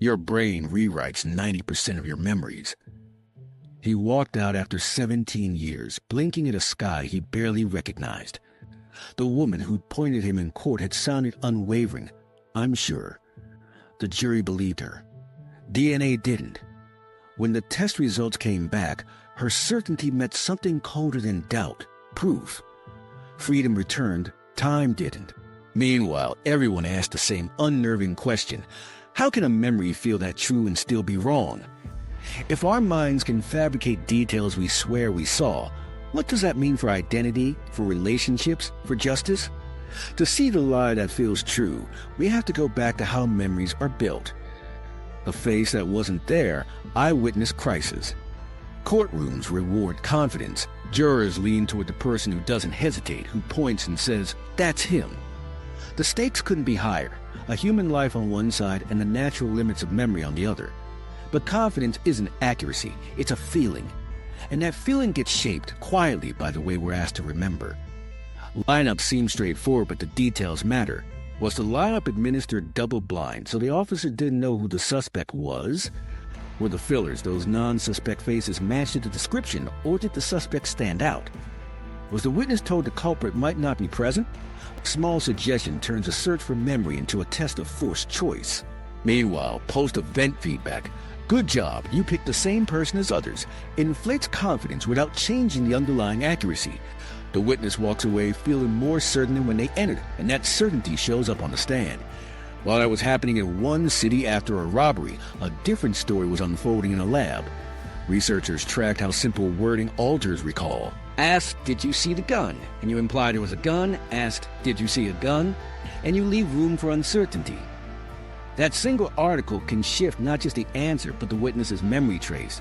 Your brain rewrites 90% of your memories. He walked out after 17 years, blinking at a sky he barely recognized. The woman who'd pointed him in court had sounded unwavering, I'm sure. The jury believed her. DNA didn't. When the test results came back, her certainty met something colder than doubt, proof. Freedom returned, time didn't. Meanwhile, everyone asked the same unnerving question. How can a memory feel that true and still be wrong? If our minds can fabricate details we swear we saw, what does that mean for identity, for relationships, for justice? To see the lie that feels true, we have to go back to how memories are built. A face that wasn't there, eyewitness crisis. Courtrooms reward confidence. Jurors lean toward the person who doesn't hesitate, who points and says, "That's him." The stakes couldn't be higher, a human life on one side and the natural limits of memory on the other. But confidence isn't accuracy, it's a feeling. And that feeling gets shaped quietly by the way we're asked to remember. Lineup seems straightforward, but the details matter. Was the lineup administered double-blind, so the officer didn't know who the suspect was? Were the fillers, those non-suspect faces, matched to the description, or did the suspect stand out? Was the witness told the culprit might not be present? A small suggestion turns a search for memory into a test of forced choice. Meanwhile, post-event feedback, "Good job, you picked the same person as others," inflates confidence without changing the underlying accuracy. The witness walks away feeling more certain than when they entered, and that certainty shows up on the stand. While that was happening in one city after a robbery, a different story was unfolding in a lab. Researchers tracked how simple wording alters recall. Asked, "Did you see the gun?" and you imply there was a gun. Asked, "Did you see a gun?" and you leave room for uncertainty. That single article can shift not just the answer, but the witness's memory trace.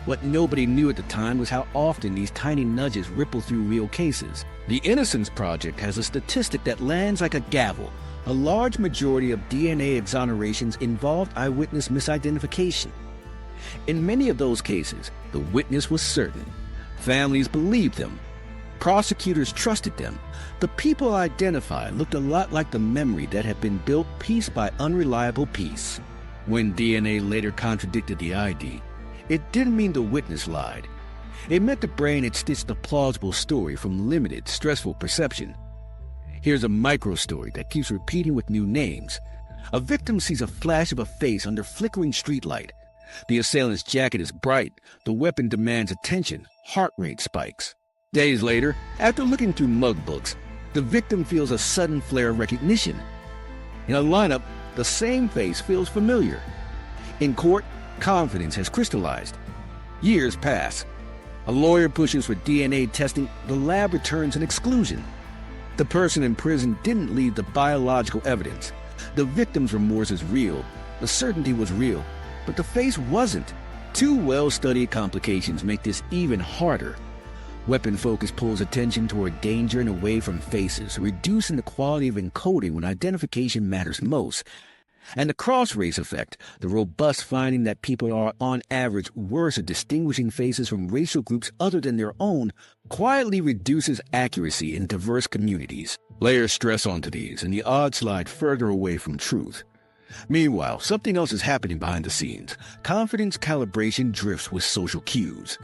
What nobody knew at the time was how often these tiny nudges ripple through real cases. The Innocence Project has a statistic that lands like a gavel. A large majority of DNA exonerations involved eyewitness misidentification. In many of those cases, the witness was certain. Families believed them. Prosecutors trusted them. The people identified looked a lot like the memory that had been built piece by unreliable piece. When DNA later contradicted the ID, it didn't mean the witness lied. It meant the brain had stitched a plausible story from limited, stressful perception. Here's a micro-story that keeps repeating with new names. A victim sees a flash of a face under flickering streetlight. The assailant's jacket is bright. The weapon demands attention. Heart rate spikes. Days later, after looking through mug books, the victim feels a sudden flare of recognition. In a lineup, the same face feels familiar. In court, confidence has crystallized. Years pass. A lawyer pushes for DNA testing. The lab returns an exclusion. The person in prison didn't leave the biological evidence. The victim's remorse is real. The certainty was real. But the face wasn't. Two well-studied complications make this even harder. Weapon focus pulls attention toward danger and away from faces, reducing the quality of encoding when identification matters most. And the cross-race effect, the robust finding that people are on average worse at distinguishing faces from racial groups other than their own, quietly reduces accuracy in diverse communities. Layer stress onto these, and the odds slide further away from truth. Meanwhile, something else is happening behind the scenes. Confidence calibration drifts with social cues.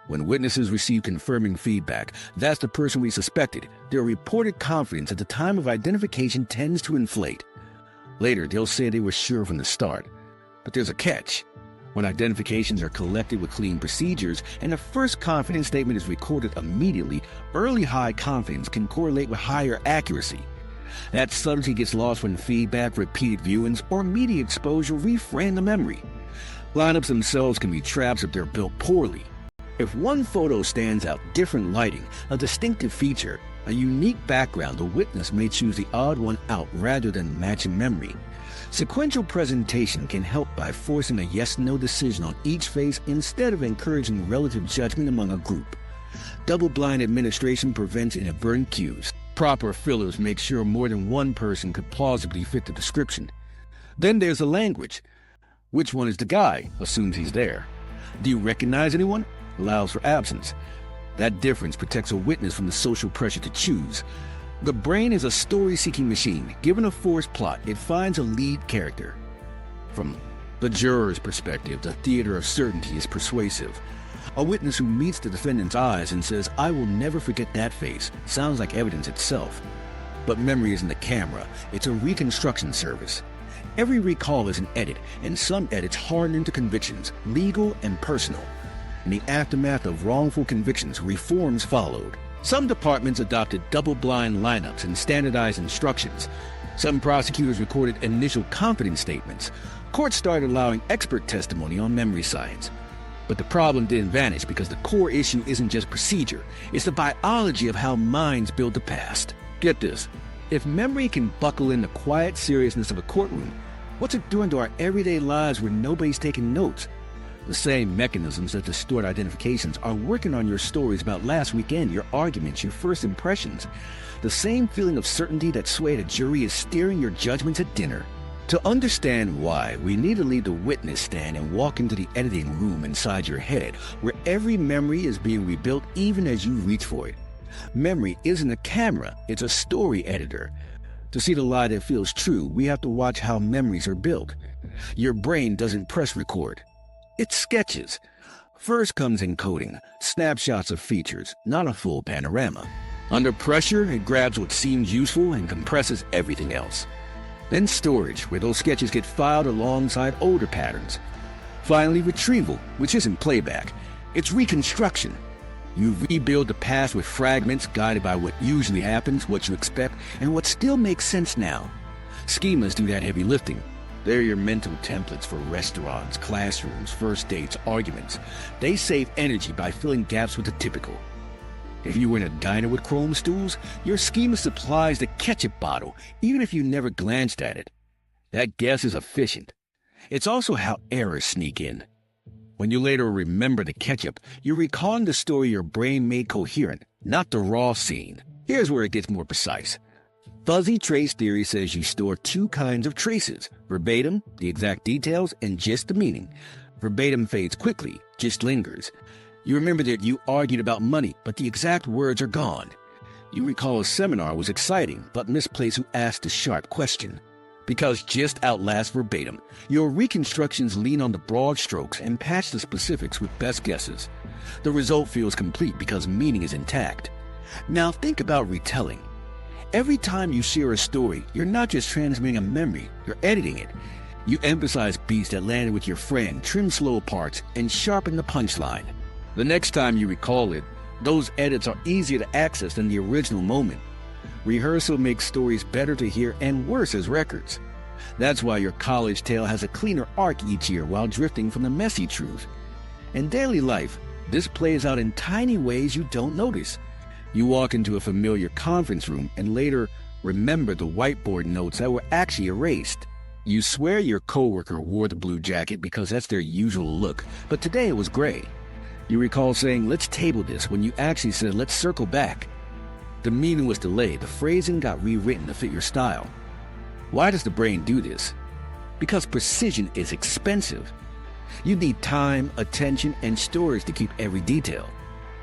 When witnesses receive confirming feedback, that's the person we suspected. Their reported confidence at the time of identification tends to inflate. Later, they'll say they were sure from the start. But there's a catch. When identifications are collected with clean procedures and the first confidence statement is recorded immediately, early high confidence can correlate with higher accuracy. That subtlety gets lost when feedback, repeated viewings, or media exposure reframe the memory. Lineups themselves can be traps if they're built poorly. If one photo stands out, different lighting, a distinctive feature, a unique background, the witness may choose the odd one out rather than matching memory. Sequential presentation can help by forcing a yes-no decision on each face instead of encouraging relative judgment among a group. Double-blind administration prevents inadvertent cues. Proper fillers make sure more than one person could plausibly fit the description. Then there's the language. Which one is the guy? Assumes he's there. Do you recognize anyone? Allows for absence. That difference protects a witness from the social pressure to choose. The brain is a story-seeking machine. Given a forced plot, it finds a lead character. From The juror's perspective, the theater of certainty, is persuasive. A witness who meets the defendant's eyes and says, "I will never forget that face," sounds like evidence itself. But memory isn't a camera, it's a reconstruction service. Every recall is an edit, and some edits harden into convictions, legal and personal. In the aftermath of wrongful convictions, reforms followed. Some departments adopted double-blind lineups and standardized instructions. Some prosecutors recorded initial confidence statements. Courts started allowing expert testimony on memory science. But the problem didn't vanish because the core issue isn't just procedure, it's the biology of how minds build the past. Get this, if memory can buckle in the quiet seriousness of a courtroom, what's it doing to our everyday lives where nobody's taking notes? The same mechanisms that distort identifications are working on your stories about last weekend, your arguments, your first impressions. The same feeling of certainty that swayed a jury is steering your judgments at dinner. To understand why, we need to leave the witness stand and walk into the editing room inside your head, where every memory is being rebuilt even as you reach for it. Memory isn't a camera, it's a story editor. To see the lie that feels true, we have to watch how memories are built. Your brain doesn't press record. It sketches. First comes encoding, snapshots of features, not a full panorama. Under pressure, it grabs what seems useful and compresses everything else. Then storage, where those sketches get filed alongside older patterns. Finally, retrieval, which isn't playback. It's reconstruction. You rebuild the past with fragments guided by what usually happens, what you expect, and what still makes sense now. Schemas do that heavy lifting. They're your mental templates for restaurants, classrooms, first dates, arguments. They save energy by filling gaps with the typical. If you were in a diner with chrome stools, your schema supplies the ketchup bottle, even if you never glanced at it. That guess is efficient. It's also how errors sneak in. When you later remember the ketchup, you're recalling the story your brain made coherent, not the raw scene. Here's where it gets more precise. Fuzzy trace theory says you store two kinds of traces: verbatim, the exact details, and just the meaning. Verbatim fades quickly, just lingers. You remember that you argued about money, but the exact words are gone. You recall a seminar was exciting, but misplaced who asked a sharp question. Because just outlasts verbatim, your reconstructions lean on the broad strokes and patch the specifics with best guesses. The result feels complete because meaning is intact. Now think about retelling. Every time you share a story, you're not just transmitting a memory, you're editing it. You emphasize beats that landed with your friend, trim slow parts, and sharpen the punchline. The next time you recall it, those edits are easier to access than the original moment. Rehearsal makes stories better to hear and worse as records. That's why your college tale has a cleaner arc each year while drifting from the messy truth. In daily life, this plays out in tiny ways you don't notice. You walk into a familiar conference room and later remember the whiteboard notes that were actually erased. You swear your coworker wore the blue jacket because that's their usual look, but today it was gray. You recall saying, "Let's table this," when you actually said, "Let's circle back." The meaning was delayed, the phrasing got rewritten to fit your style. Why does the brain do this? Because precision is expensive. You need time, attention, and storage to keep every detail.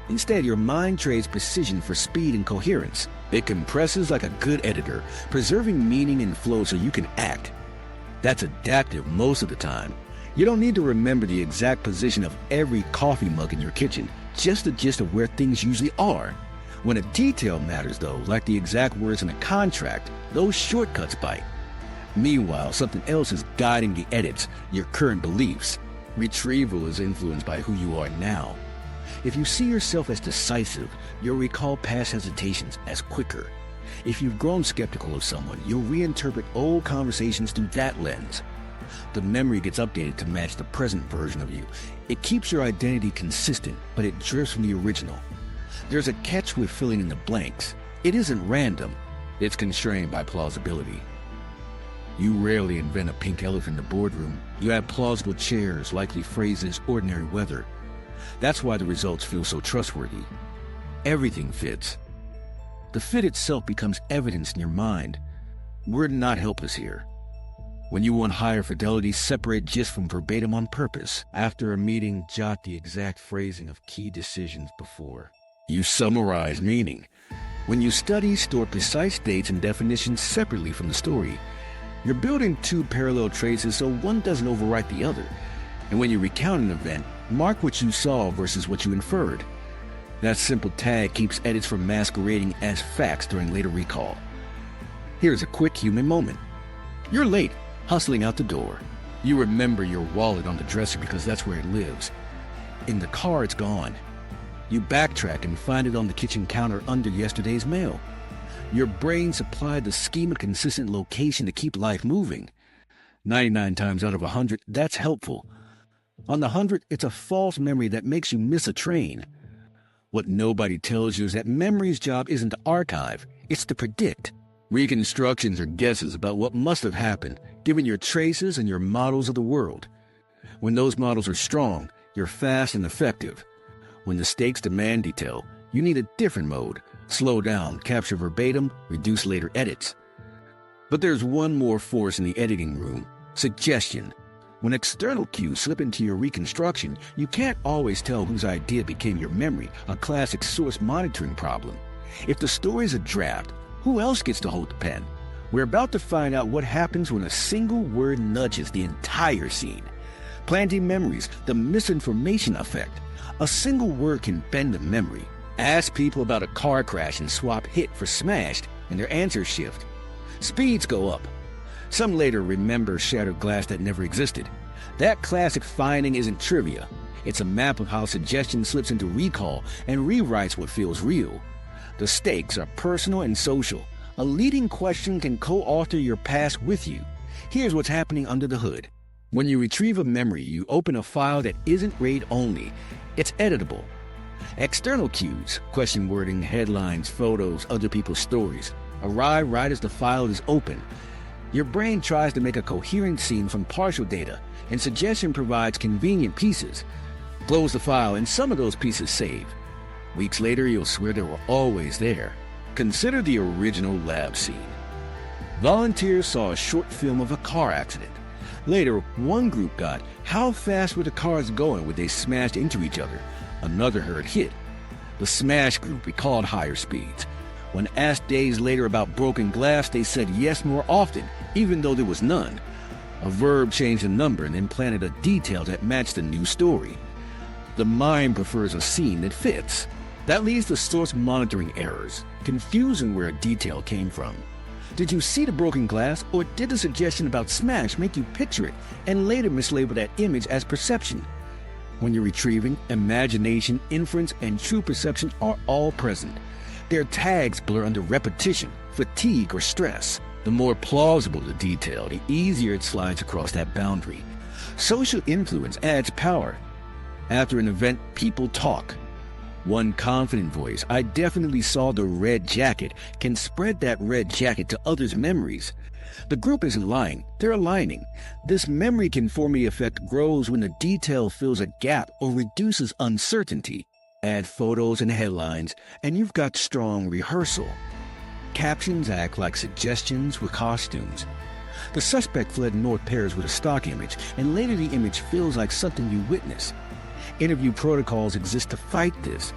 Instead, your mind trades precision for speed and coherence. It compresses like a good editor, preserving meaning and flow so you can act. That's adaptive most of the time. You don't need to remember the exact position of every coffee mug in your kitchen, just the gist of where things usually are. When a detail matters, though, like the exact words in a contract, those shortcuts bite. Meanwhile, something else is guiding the edits, your current beliefs. Retrieval is influenced by who you are now. If you see yourself as decisive, you'll recall past hesitations as quicker. If you've grown skeptical of someone, you'll reinterpret old conversations through that lens. The memory gets updated to match the present version of you. It keeps your identity consistent, but it drifts from the original. There's a catch with filling in the blanks. It isn't random. It's constrained by plausibility. You rarely invent a pink elephant in the boardroom. You add plausible chairs, likely phrases, ordinary weather. That's why the results feel so trustworthy. Everything fits. The fit itself becomes evidence in your mind. We're not helpless here. When you want higher fidelity, separate gist from verbatim on purpose. After a meeting, jot the exact phrasing of key decisions before. You summarize meaning. When you study, store precise dates and definitions separately from the story. You're building two parallel traces so one doesn't overwrite the other. And when you recount an event, mark what you saw versus what you inferred. That simple tag keeps edits from masquerading as facts during later recall. Here's a quick human moment. You're late, hustling out the door. You remember your wallet on the dresser because that's where it lives. In the car, it's gone. You backtrack and find it on the kitchen counter under yesterday's mail. Your brain supplied the schema-consistent location to keep life moving. 99 times out of 100, that's helpful. On the 100th, it's a false memory that makes you miss a train. What nobody tells you is that memory's job isn't to archive, it's to predict. Reconstructions are guesses about what must have happened, given your traces and your models of the world. When those models are strong, you're fast and effective. When the stakes demand detail, you need a different mode. Slow down, capture verbatim, reduce later edits. But there's one more force in the editing room: suggestion. When external cues slip into your reconstruction, you can't always tell whose idea became your memory, a classic source monitoring problem. If the story's a draft, who else gets to hold the pen? We're about to find out what happens when a single word nudges the entire scene. Planting memories, the misinformation effect. A single word can bend a memory. Ask people about a car crash and swap hit for smashed, and their answers shift. Speeds go up. Some later remember shattered glass that never existed. That classic finding isn't trivia. It's a map of how suggestion slips into recall and rewrites what feels real. The stakes are personal and social. A leading question can co-author your past with you. Here's what's happening under the hood. When you retrieve a memory, you open a file that isn't RAID-only. It's editable. External cues, question wording, headlines, photos, other people's stories, arrive right as the file is open. Your brain tries to make a coherent scene from partial data, and suggestion provides convenient pieces. Close the file, and some of those pieces save. Weeks later, you'll swear they were always there. Consider the original lab scene. Volunteers saw a short film of a car accident. Later, one group got, how fast were the cars going when they smashed into each other? Another heard hit. The smash group recalled higher speeds. When asked days later about broken glass, they said yes more often, even though there was none. A verb changed a number and implanted a detail that matched the new story. The mind prefers a scene that fits. That leads to source monitoring errors, confusing where a detail came from. Did you see the broken glass, or did the suggestion about smash make you picture it and later mislabel that image as perception? When you're retrieving, imagination, inference, and true perception are all present. Their tags blur under repetition, fatigue, or stress. The more plausible the detail, the easier it slides across that boundary. Social influence adds power. After an event, people talk. One confident voice, I definitely saw the red jacket, can spread that red jacket to others' memories. The group isn't lying, they're aligning. This memory conformity effect grows when the detail fills a gap or reduces uncertainty. Add photos and headlines, and you've got strong rehearsal. Captions act like suggestions with costumes. The suspect fled North Paris with a stock image, and later the image feels like something you witnessed. Interview protocols exist to fight this.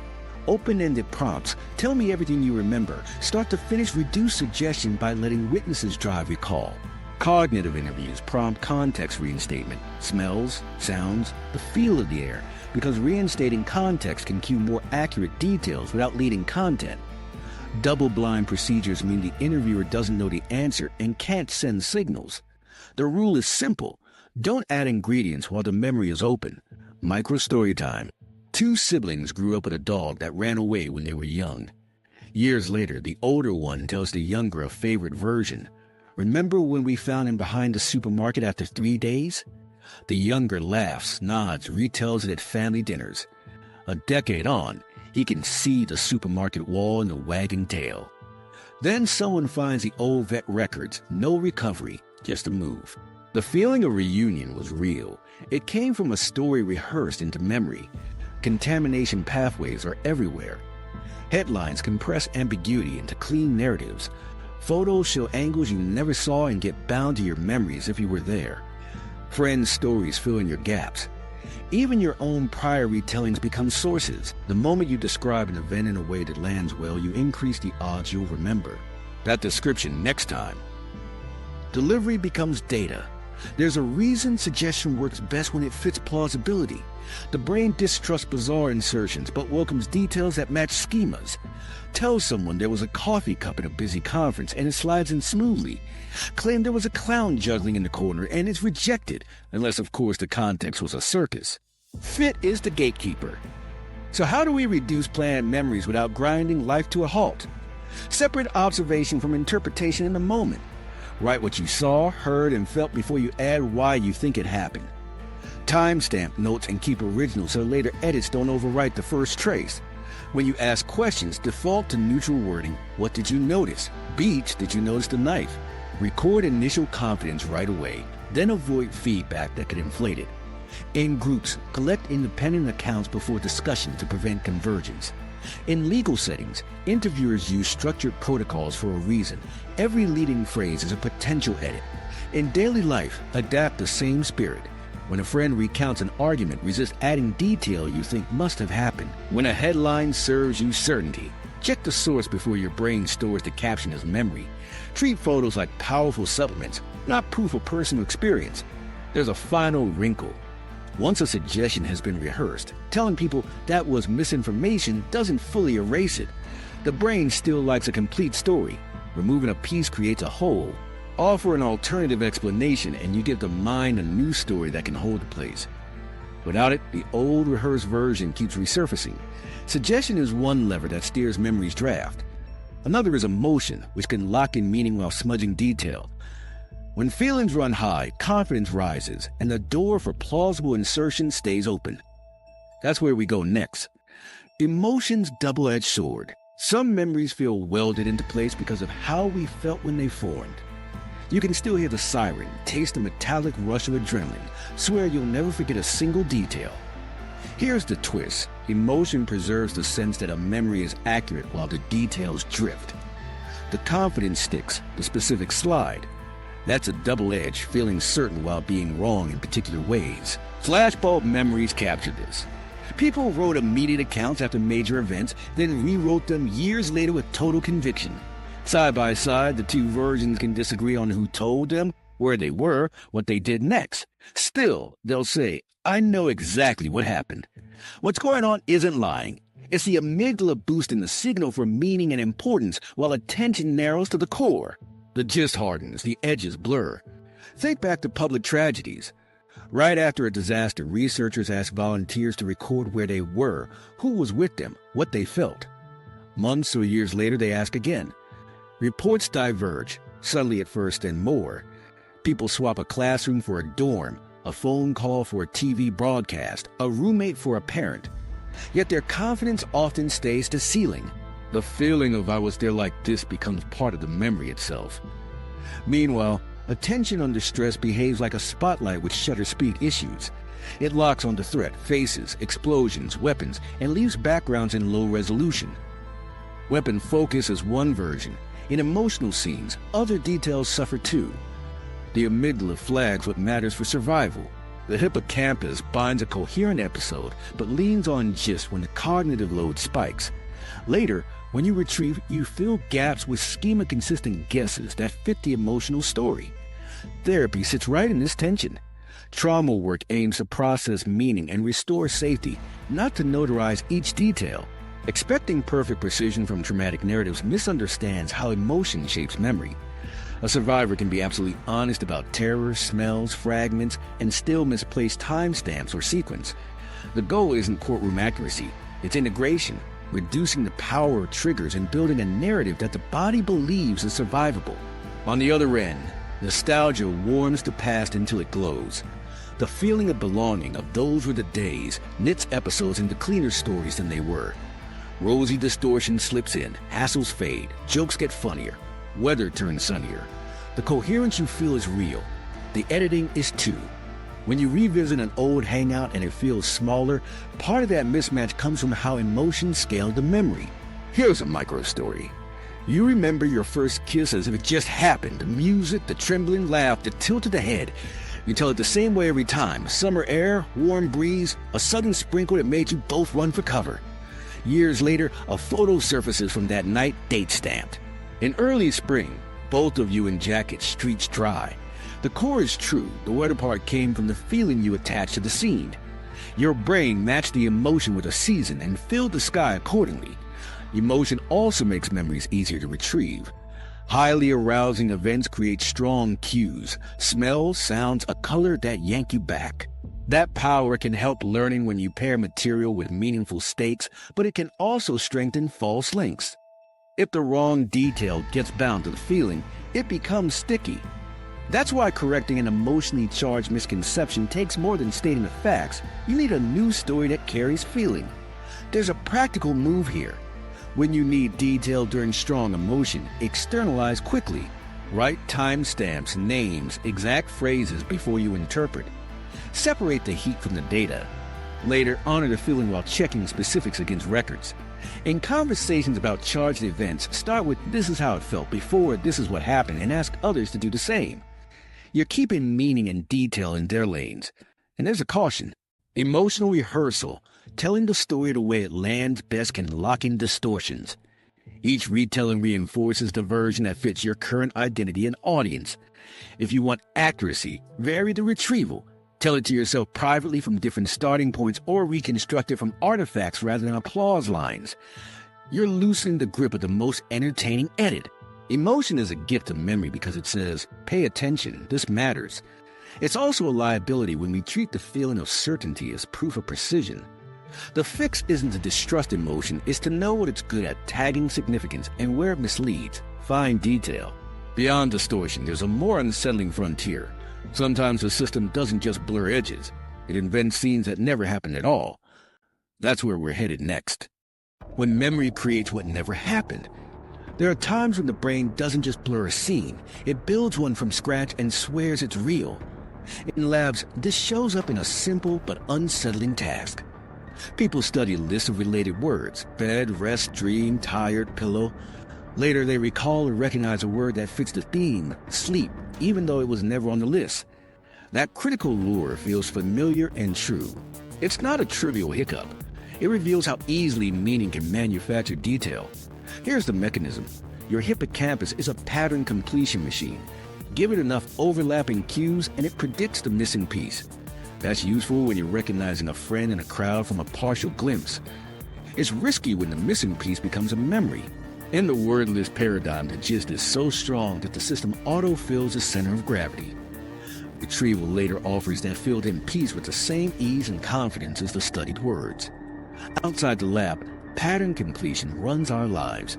Open-ended prompts, tell me everything you remember, start to finish reduce suggestion by letting witnesses drive recall. Cognitive interviews prompt context reinstatement, smells, sounds, the feel of the air, because reinstating context can cue more accurate details without leading content. Double-blind procedures mean the interviewer doesn't know the answer and can't send signals. The rule is simple. Don't add ingredients while the memory is open. Micro-story time. 2 siblings grew up with a dog that ran away when they were young. Years later, the older one tells the younger a favorite version. Remember when we found him behind the supermarket after 3 days? The younger laughs, nods, retells it at family dinners. A decade on, he can see the supermarket wall and the wagging tail. Then someone finds the old vet records, no recovery, just a move. The feeling of reunion was real. It came from a story rehearsed into memory. Contamination pathways are everywhere. Headlines compress ambiguity into clean narratives. Photos show angles you never saw and get bound to your memory as if you were there. Friends' stories fill in your gaps. Even your own prior retellings become sources. The moment you describe an event in a way that lands well, you increase the odds you'll remember that description next time. Delivery becomes data. There's a reason suggestion works best when it fits plausibility. The brain distrusts bizarre insertions, but welcomes details that match schemas. Tell someone there was a coffee cup at a busy conference and it slides in smoothly. Claim there was a clown juggling in the corner and it's rejected, unless of course the context was a circus. Fit is the gatekeeper. So how do we reduce planned memories without grinding life to a halt? Separate observation from interpretation in the moment. Write what you saw, heard, and felt before you add why you think it happened. Timestamp notes and keep originals so later edits don't overwrite the first trace. When you ask questions, default to neutral wording. What did you notice? Beach, did you notice the knife? Record initial confidence right away, then avoid feedback that could inflate it. In groups, collect independent accounts before discussion to prevent convergence. In legal settings, interviewers use structured protocols for a reason. Every leading phrase is a potential edit. In daily life, adapt the same spirit. When a friend recounts an argument, resist adding detail you think must have happened. When a headline serves you certainty, check the source before your brain stores the caption as memory. Treat photos like powerful supplements, not proof of personal experience. There's a final wrinkle. Once a suggestion has been rehearsed, telling people that was misinformation doesn't fully erase it. The brain still likes a complete story. Removing a piece creates a whole. Offer an alternative explanation and you give the mind a new story that can hold the place. Without it, the old rehearsed version keeps resurfacing. Suggestion is one lever that steers memory's draft. Another is emotion, which can lock in meaning while smudging detail. When feelings run high, confidence rises, and the door for plausible insertion stays open. That's where we go next. Emotion's double-edged sword. Some memories feel welded into place because of how we felt when they formed. You can still hear the siren, taste the metallic rush of adrenaline, swear you'll never forget a single detail. Here's the twist. Emotion preserves the sense that a memory is accurate while the details drift. The confidence sticks, the specifics slide. That's a double edge, feeling certain while being wrong in particular ways. Flashbulb memories capture this. People wrote immediate accounts after major events, then rewrote them years later with total conviction. Side by side, the two versions can disagree on who told them, where they were, what they did next. Still, they'll say, I know exactly what happened. What's going on isn't lying. It's the amygdala boosting the signal for meaning and importance while attention narrows to the core. The gist hardens, the edges blur. Think back to public tragedies. Right after a disaster, researchers asked volunteers to record where they were, who was with them, what they felt. Months or years later, they ask again. Reports diverge, subtly at first, then more. People swap a classroom for a dorm, a phone call for a TV broadcast, a roommate for a parent. Yet their confidence often stays the ceiling. The feeling of I was there like this becomes part of the memory itself. Meanwhile, attention under stress behaves like a spotlight with shutter speed issues. It locks onto threat, faces, explosions, weapons, and leaves backgrounds in low resolution. Weapon focus is one version. In emotional scenes, other details suffer too. The amygdala flags what matters for survival. The hippocampus binds a coherent episode, but leans on gist when the cognitive load spikes. Later, when you retrieve, you fill gaps with schema-consistent guesses that fit the emotional story. Therapy sits right in this tension. Trauma work aims to process meaning and restore safety, not to notarize each detail. Expecting perfect precision from traumatic narratives misunderstands how emotion shapes memory. A survivor can be absolutely honest about terror, smells, fragments, and still misplace timestamps or sequence. The goal isn't courtroom accuracy, it's integration. Reducing the power of triggers and building a narrative that the body believes is survivable. On the other end, nostalgia warms the past until it glows. The feeling of belonging of those were the days knits episodes into cleaner stories than they were. Rosy distortion slips in, hassles fade, jokes get funnier, weather turns sunnier. The coherence you feel is real. The editing is too. When you revisit an old hangout and it feels smaller, part of that mismatch comes from how emotions scale the memory. Here's a micro story. You remember your first kiss as if it just happened. The music, the trembling laugh, the tilt of the head. You tell it the same way every time. Summer air, warm breeze, a sudden sprinkle that made you both run for cover. Years later, a photo surfaces from that night, date stamped. In early spring, Both of you in jackets, streets dry. The core is true. The wetter part came from the feeling you attached to the scene. Your brain matched the emotion with a season and filled the sky accordingly. Emotion also makes memories easier to retrieve. Highly arousing events create strong cues, smells, sounds, a color that yank you back. That power can help learning when you pair material with meaningful stakes, but it can also strengthen false links. If the wrong detail gets bound to the feeling, it becomes sticky. That's why correcting an emotionally charged misconception takes more than stating the facts. You need a new story that carries feeling. There's a practical move here. When you need detail during strong emotion, externalize quickly. Write timestamps, names, exact phrases before you interpret. Separate the heat from the data. Later, honor the feeling while checking specifics against records. In conversations about charged events, start with "this is how it felt before, this is what happened," and ask others to do the same. You're keeping meaning and detail in their lanes. And there's a caution. Emotional rehearsal, telling the story the way it lands best, can lock in distortions. Each retelling reinforces the version that fits your current identity and audience. If you want accuracy, vary the retrieval. Tell it to yourself privately from different starting points, or reconstruct it from artifacts rather than applause lines. You're loosening the grip of the most entertaining edit. Emotion is a gift of memory because it says, "Pay attention, this matters." It's also a liability when we treat the feeling of certainty as proof of precision. The fix isn't to distrust emotion, it's to know what it's good at, tagging significance, and where it misleads, find detail. Beyond distortion, there's a more unsettling frontier. Sometimes the system doesn't just blur edges, it invents scenes that never happened at all. That's where we're headed next. When memory creates what never happened. There are times when the brain doesn't just blur a scene, it builds one from scratch and swears it's real. In labs, this shows up in a simple but unsettling task. People study lists of related words: bed, rest, dream, tired, pillow. Later, they recall or recognize a word that fits the theme, sleep, even though it was never on the list. That critical lure feels familiar and true. It's not a trivial hiccup. It reveals how easily meaning can manufacture detail. Here's the mechanism. Your hippocampus is a pattern completion machine. Give it enough overlapping cues and it predicts the missing piece. That's useful when you're recognizing a friend in a crowd from a partial glimpse. It's risky when the missing piece becomes a memory. In the wordless paradigm, the gist is so strong that the system auto-fills the center of gravity. Retrieval later offers that filled-in piece with the same ease and confidence as the studied words. Outside the lab, pattern completion runs our lives.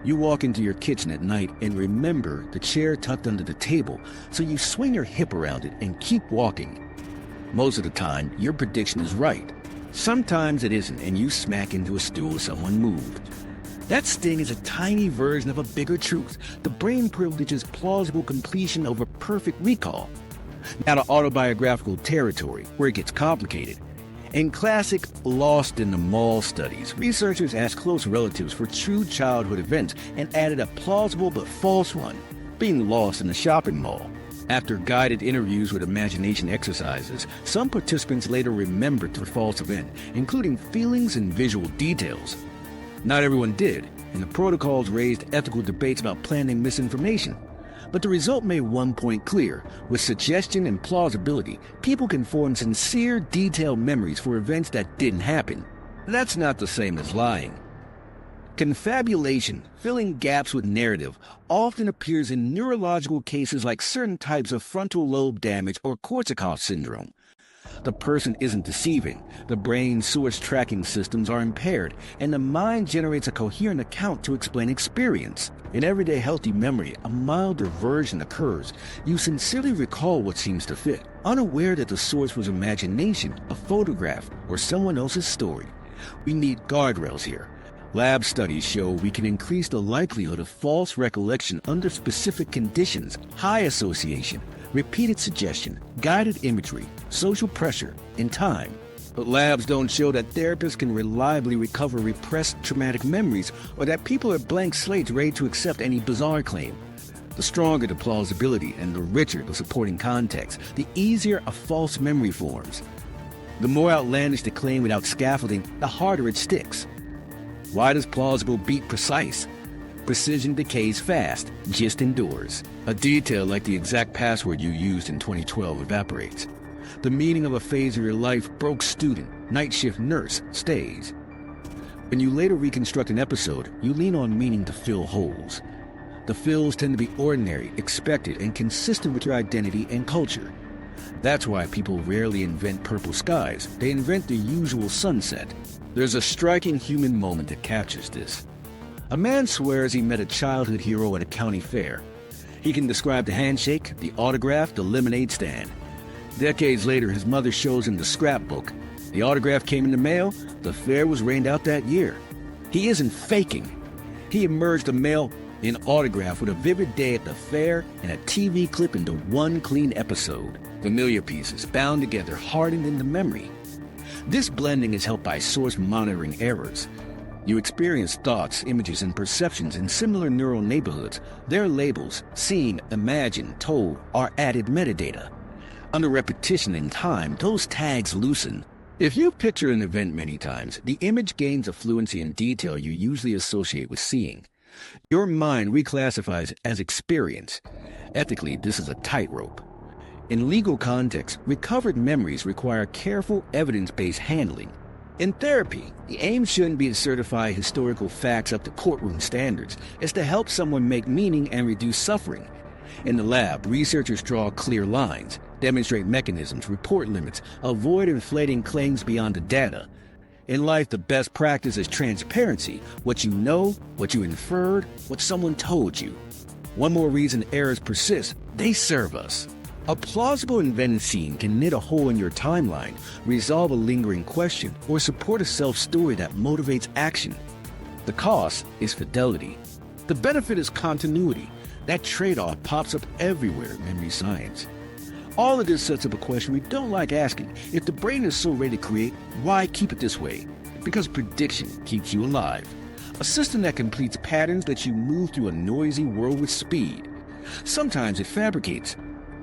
You walk into your kitchen at night and remember the chair tucked under the table, so you swing your hip around it and keep walking. Most of the time, your prediction is right. Sometimes it isn't, and you smack into a stool someone moved. That sting is a tiny version of a bigger truth. The brain privileges plausible completion over perfect recall. Now to autobiographical territory, where it gets complicated. In classic Lost in the Mall studies, researchers asked close relatives for true childhood events and added a plausible but false one: being lost in the shopping mall. After guided interviews with imagination exercises, some participants later remembered the false event, including feelings and visual details. Not everyone did, and the protocols raised ethical debates about planning misinformation. But the result made one point clear: with suggestion and plausibility, people can form sincere, detailed memories for events that didn't happen. That's not the same as lying. Confabulation, filling gaps with narrative, often appears in neurological cases like certain types of frontal lobe damage or Korsakoff syndrome. The person isn't deceiving, the brain's source tracking systems are impaired, and the mind generates a coherent account to explain experience. In everyday healthy memory, a milder version occurs. You sincerely recall what seems to fit, unaware that the source was imagination, a photograph, or someone else's story. We need guardrails here. Lab studies show we can increase the likelihood of false recollection under specific conditions: high association, repeated suggestion, guided imagery, social pressure, and time. But labs don't show that therapists can reliably recover repressed traumatic memories, or that people are blank slates ready to accept any bizarre claim. The stronger the plausibility and the richer the supporting context, the easier a false memory forms. The more outlandish the claim without scaffolding, the harder it sticks. Why does plausible beat precise? Precision decays fast, just endures. A detail like the exact password you used in 2012 evaporates. The meaning of a phase of your life, broke student, night shift nurse, stays. When you later reconstruct an episode, you lean on meaning to fill holes. The fills tend to be ordinary, expected, and consistent with your identity and culture. That's why people rarely invent purple skies. They invent the usual sunset. There's a striking human moment that captures this. A man swears he met a childhood hero at a county fair. He can describe the handshake, the autograph, the lemonade stand. Decades later, his mother shows him the scrapbook. The autograph came in the mail. The fair was rained out that year. He isn't faking. He emerged a mail in autograph with a vivid day at the fair and a TV clip into one clean episode. Familiar pieces bound together, hardened into memory. This blending is helped by source monitoring errors. You experience thoughts, images, and perceptions in similar neural neighborhoods. Their labels, seen, imagined, told, are added metadata. Under repetition in time, those tags loosen. If you picture an event many times, the image gains a fluency and detail you usually associate with seeing. Your mind reclassifies as experience. Ethically, this is a tightrope. In legal context, recovered memories require careful evidence-based handling. In therapy, the aim shouldn't be to certify historical facts up to courtroom standards. It's to help someone make meaning and reduce suffering. In the lab, researchers draw clear lines, demonstrate mechanisms, report limits, avoid inflating claims beyond the data. In life, the best practice is transparency. What you know, what you inferred, what someone told you. One more reason errors persist: they serve us. A plausible invented scene can knit a hole in your timeline, resolve a lingering question, or support a self-story that motivates action. The cost is fidelity. The benefit is continuity. That trade-off pops up everywhere in memory science. All of this sets up a question we don't like asking. If the brain is so ready to create, why keep it this way? Because prediction keeps you alive. A system that completes patterns lets you move through a noisy world with speed. Sometimes it fabricates.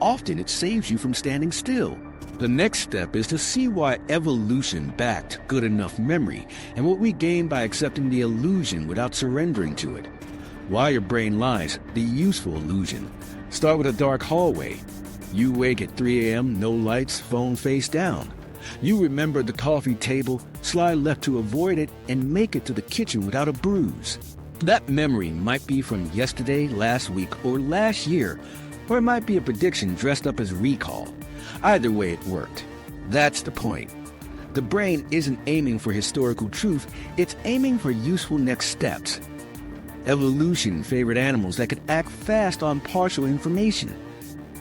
Often it saves you from standing still. The next step is to see why evolution backed good enough memory and what we gain by accepting the illusion without surrendering to it. Why your brain lies, the useful illusion. Start with a dark hallway. You wake at 3 a.m., no lights, phone face down. You remember the coffee table, slide left to avoid it, and make it to the kitchen without a bruise. That memory might be from yesterday, last week, or last year, or it might be a prediction dressed up as recall. Either way, it worked. That's the point. The brain isn't aiming for historical truth, it's aiming for useful next steps. Evolution favored animals that could act fast on partial information.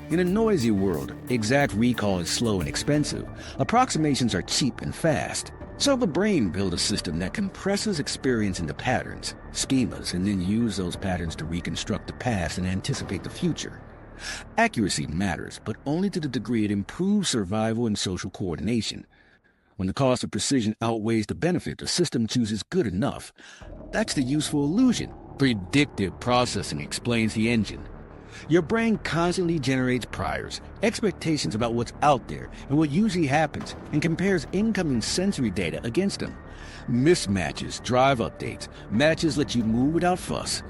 In a noisy world, exact recall is slow and expensive. Approximations are cheap and fast. So the brain built a system that compresses experience into patterns, schemas, and then use those patterns to reconstruct the past and anticipate the future. Accuracy matters, but only to the degree it improves survival and social coordination. When the cost of precision outweighs the benefit, the system chooses good enough. That's the useful illusion. Predictive processing explains the engine. Your brain constantly generates priors, expectations about what's out there and what usually happens, and compares incoming sensory data against them. Mismatches drive updates. Matches let you move without fuss.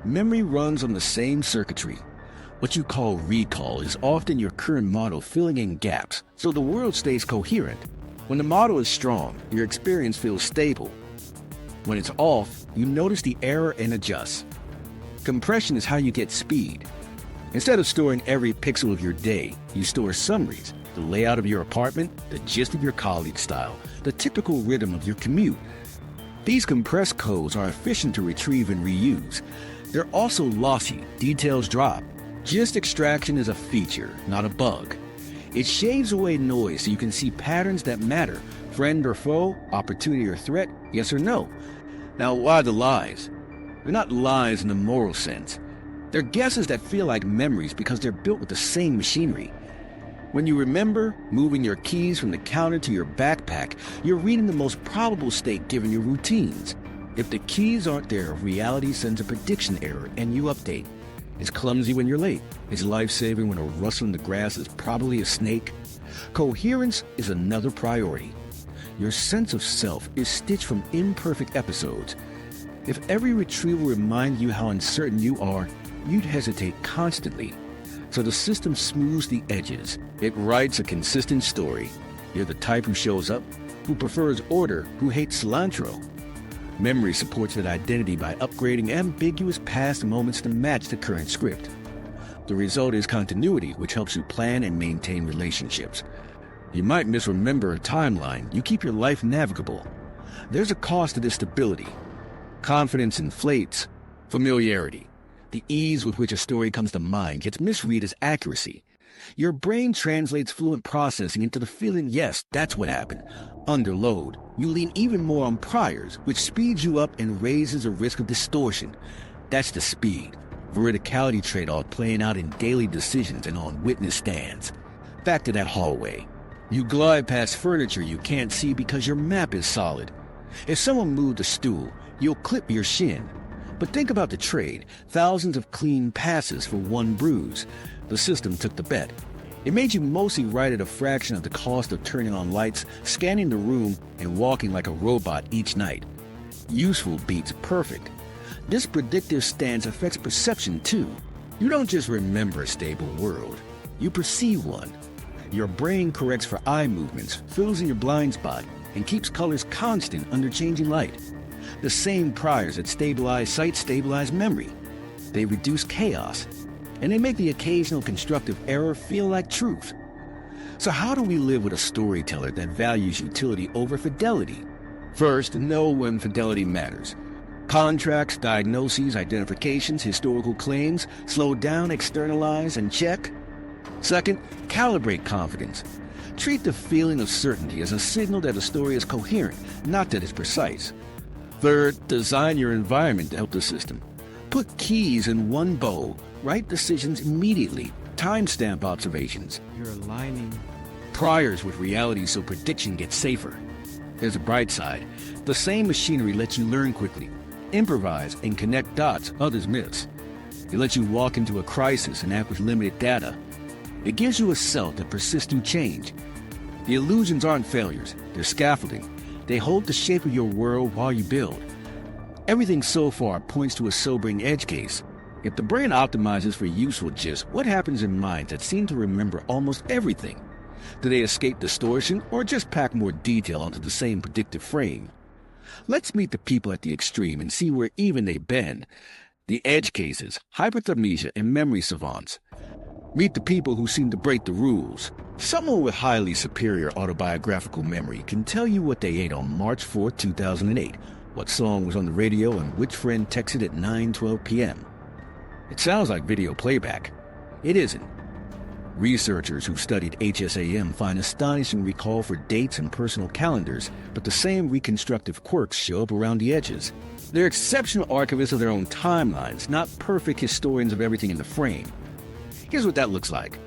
Memory runs on the same circuitry. What you call recall is often your current model filling in gaps, so the world stays coherent. When the model is strong, your experience feels stable. When it's off, you notice the error and adjust. Compression is how you get speed. Instead of storing every pixel of your day, you store summaries, the layout of your apartment, the gist of your colleague style, the typical rhythm of your commute. These compressed codes are efficient to retrieve and reuse. They're also lossy, details drop. Gist extraction is a feature, not a bug. It shaves away noise so you can see patterns that matter. Friend or foe, opportunity or threat, yes or no. Now, why the lies? They're not lies in the moral sense. They're guesses that feel like memories because they're built with the same machinery. When you remember moving your keys from the counter to your backpack, you're reading the most probable state given your routines. If the keys aren't there, reality sends a prediction error and you update. It's clumsy when you're late. It's life-saving when a rustle in the grass is probably a snake. Coherence is another priority. Your sense of self is stitched from imperfect episodes. If every retrieval reminded you how uncertain you are, you'd hesitate constantly. So the system smooths the edges. It writes a consistent story. You're the type who shows up, who prefers order, who hates cilantro. Memory supports that identity by upgrading ambiguous past moments to match the current script. The result is continuity, which helps you plan and maintain relationships. You might misremember a timeline. You keep your life navigable. There's a cost to this stability. Confidence inflates. Familiarity. The ease with which a story comes to mind gets misread as accuracy. Your brain translates fluent processing into the feeling, yes, that's what happened. Under load, you lean even more on priors, which speeds you up and raises the risk of distortion. That's the speed, veridicality trade-off playing out in daily decisions and on witness stands. Back to that hallway. You glide past furniture you can't see because your map is solid. If someone moved a stool, you'll clip your shin. But think about the trade. Thousands of clean passes for one bruise. The system took the bet. It made you mostly write at a fraction of the cost of turning on lights, scanning the room, and walking like a robot each night. Useful beats perfect. This predictive stance affects perception too. You don't just remember a stable world. You perceive one. Your brain corrects for eye movements, fills in your blind spot, and keeps colors constant under changing light. The same priors that stabilize sight stabilize memory. They reduce chaos, and they make the occasional constructive error feel like truth. So how do we live with a storyteller that values utility over fidelity? First, know when fidelity matters. Contracts, diagnoses, identifications, historical claims, slow down, externalize, and check. Second, calibrate confidence. Treat the feeling of certainty as a signal that a story is coherent, not that it's precise. Third, design your environment to help the system. Put keys in one bow, write decisions immediately, timestamp observations. You're aligning Priors with reality so prediction gets safer. There's a bright side. The same machinery lets you learn quickly, improvise, and connect dots others miss. It lets you walk into a crisis and act with limited data. It gives you a self that persists through change. The illusions aren't failures, they're scaffolding. They hold the shape of your world while you build. Everything so far points to a sobering edge case. If the brain optimizes for useful gist, what happens in minds that seem to remember almost everything? Do they escape distortion or just pack more detail onto the same predictive frame? Let's meet the people at the extreme and see where even they bend. The edge cases, hyperthymesia, and memory savants. Meet the people who seem to break the rules. Someone with highly superior autobiographical memory can tell you what they ate on March 4, 2008, what song was on the radio, and which friend texted at 9:12 p.m. It sounds like video playback. It isn't. Researchers who've studied HSAM find astonishing recall for dates and personal calendars, but the same reconstructive quirks show up around the edges. They're exceptional archivists of their own timelines, not perfect historians of everything in the frame. Here's what that looks like.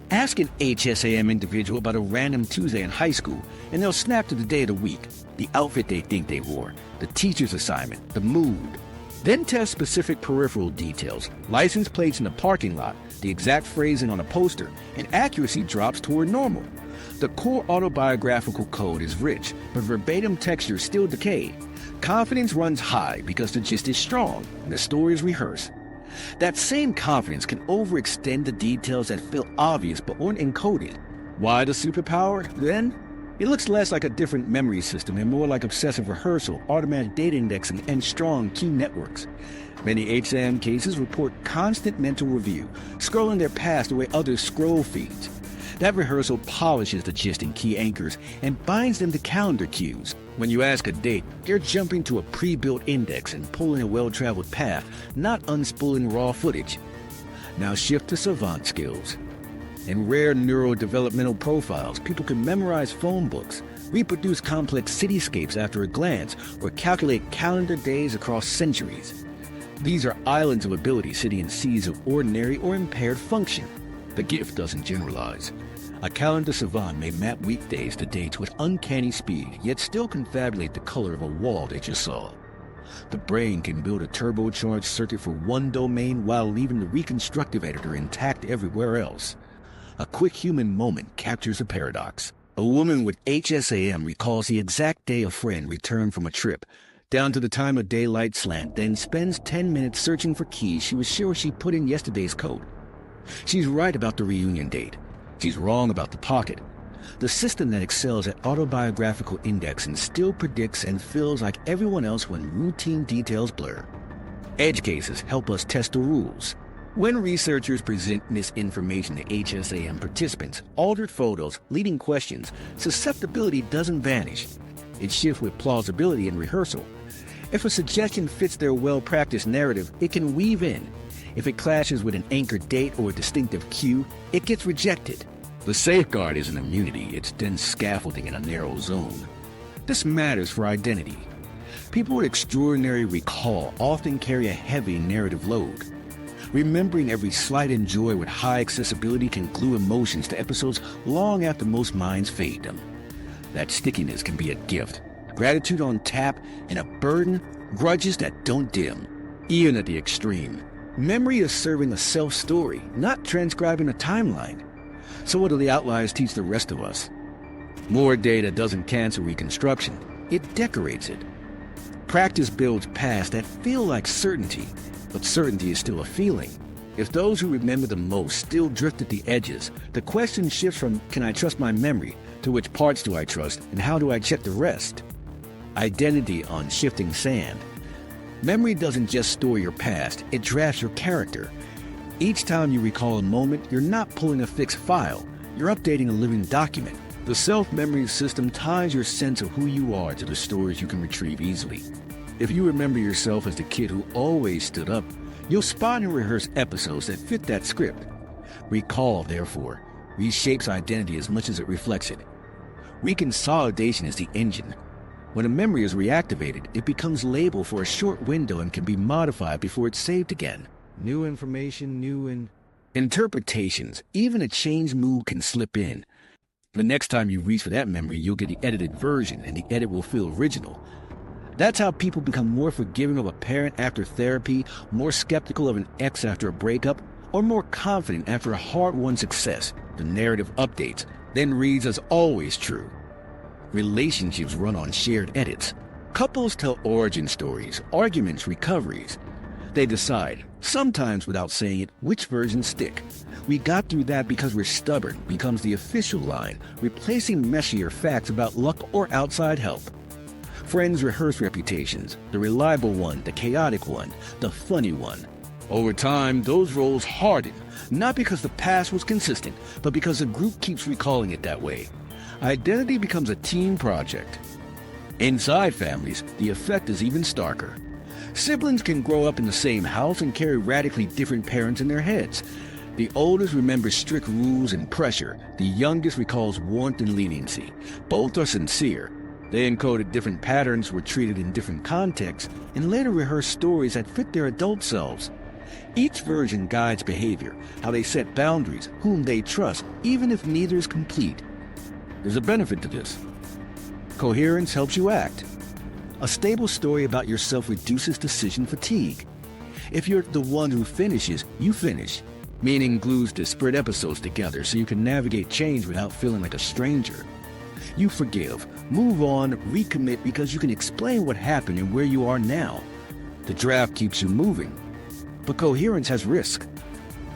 Ask an HSAM individual about a random Tuesday in high school, and they'll snap to the day of the week, the outfit they think they wore, the teacher's assignment, the mood. Then test specific peripheral details, license plates in the parking lot, the exact phrasing on a poster, and accuracy drops toward normal. The core autobiographical code is rich, but verbatim textures still decay. Confidence runs high because the gist is strong, and the story is rehearsed. That same confidence can overextend the details that feel obvious but weren't encoded. Why the superpower, then? It looks less like a different memory system and more like obsessive rehearsal, automatic data indexing, and strong key networks. Many HSAM cases report constant mental review, scrolling their past the way others scroll feeds. That rehearsal polishes the gist and key anchors and binds them to calendar cues. When you ask a date, you're jumping to a pre-built index and pulling a well-traveled path, not unspooling raw footage. Now shift to savant skills. In rare neurodevelopmental profiles, people can memorize phone books, reproduce complex cityscapes after a glance, or calculate calendar days across centuries. These are islands of ability sitting in seas of ordinary or impaired function. The gift doesn't generalize. A calendar savant may map weekdays to dates with uncanny speed, yet still confabulate the color of a wall they just saw. The brain can build a turbocharged circuit for one domain while leaving the reconstructive editor intact everywhere else. A quick human moment captures a paradox. A woman with HSAM recalls the exact day a friend returned from a trip, down to the time of daylight slant, then spends 10 minutes searching for keys she was sure she put in yesterday's coat. She's right about the reunion date. She's wrong about the pocket. The system that excels at autobiographical indexing still predicts and feels like everyone else when routine details blur. Edge cases help us test the rules. When researchers present misinformation to HSAM participants, altered photos, leading questions, susceptibility doesn't vanish. It shifts with plausibility and rehearsal. If a suggestion fits their well-practiced narrative, it can weave in. If it clashes with an anchored date or a distinctive cue, it gets rejected. The safeguard isn't immunity, it's dense scaffolding in a narrow zone. This matters for identity. People with extraordinary recall often carry a heavy narrative load. Remembering every slight and joy with high accessibility can glue emotions to episodes long after most minds fade them. That stickiness can be a gift, gratitude on tap, and a burden, grudges that don't dim. Even at the extreme, memory is serving a self-story, not transcribing a timeline. So what do the outliers teach the rest of us? More data doesn't cancel reconstruction, it decorates it. Practice builds paths that feel like certainty, but certainty is still a feeling. If those who remember the most still drift at the edges, the question shifts from, can I trust my memory, to which parts do I trust, and how do I check the rest? Identity on shifting sand. Memory doesn't just store your past, it drafts your character. Each time you recall a moment, you're not pulling a fixed file, you're updating a living document. The self-memory system ties your sense of who you are to the stories you can retrieve easily. If you remember yourself as the kid who always stood up, you'll spot and rehearse episodes that fit that script. Recall, therefore, reshapes identity as much as it reflects it. Reconsolidation is the engine. When a memory is reactivated, it becomes labeled for a short window and can be modified before it's saved again. New information, interpretations. Even a changed mood can slip in. The next time you reach for that memory, you'll get the edited version, and the edit will feel original. That's how people become more forgiving of a parent after therapy, more skeptical of an ex after a breakup, or more confident after a hard-won success. The narrative updates, then reads as always true. Relationships run on shared edits. Couples tell origin stories, arguments, recoveries. They decide, sometimes without saying it, which versions stick. We got through that because we're stubborn becomes the official line, replacing messier facts about luck or outside help. Friends rehearse reputations, the reliable one, the chaotic one, the funny one. Over time, those roles harden, not because the past was consistent, but because the group keeps recalling it that way. Identity becomes a team project. Inside families, the effect is even starker. Siblings can grow up in the same house and carry radically different parents in their heads. The oldest remembers strict rules and pressure. The youngest recalls warmth and leniency. Both are sincere. They encoded different patterns, were treated in different contexts, and later rehearsed stories that fit their adult selves. Each version guides behavior, how they set boundaries, whom they trust, even if neither is complete. There's a benefit to this. Coherence helps you act. A stable story about yourself reduces decision fatigue. If you're the one who finishes, you finish, meaning glues disparate episodes together so you can navigate change without feeling like a stranger. You forgive, move on, recommit because you can explain what happened and where you are now. The draft keeps you moving. But coherence has risk.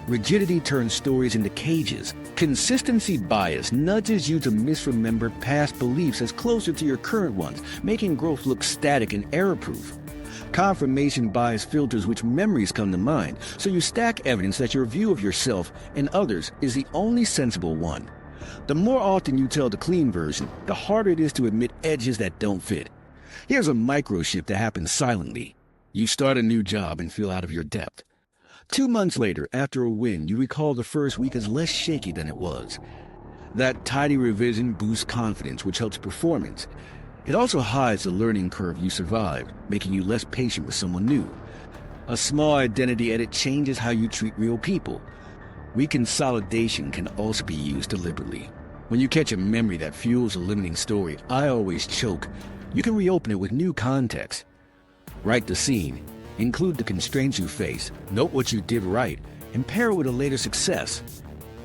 Rigidity turns stories into cages. Consistency bias nudges you to misremember past beliefs as closer to your current ones, making growth look static and error-proof. Confirmation bias filters which memories come to mind, so you stack evidence that your view of yourself and others is the only sensible one. The more often you tell the clean version, the harder it is to admit edges that don't fit. Here's a micro shift that happens silently. You start a new job and feel out of your depth. 2 months later, after a win, you recall the first week as less shaky than it was. That tidy revision boosts confidence, which helps performance. It also hides the learning curve you survived, making you less patient with someone new. A small identity edit changes how you treat real people. Reconsolidation can also be used deliberately. When you catch a memory that fuels a limiting story, I always choke, you can reopen it with new context. Write the scene. Include the constraints you face, note what you did right, and pair it with a later success.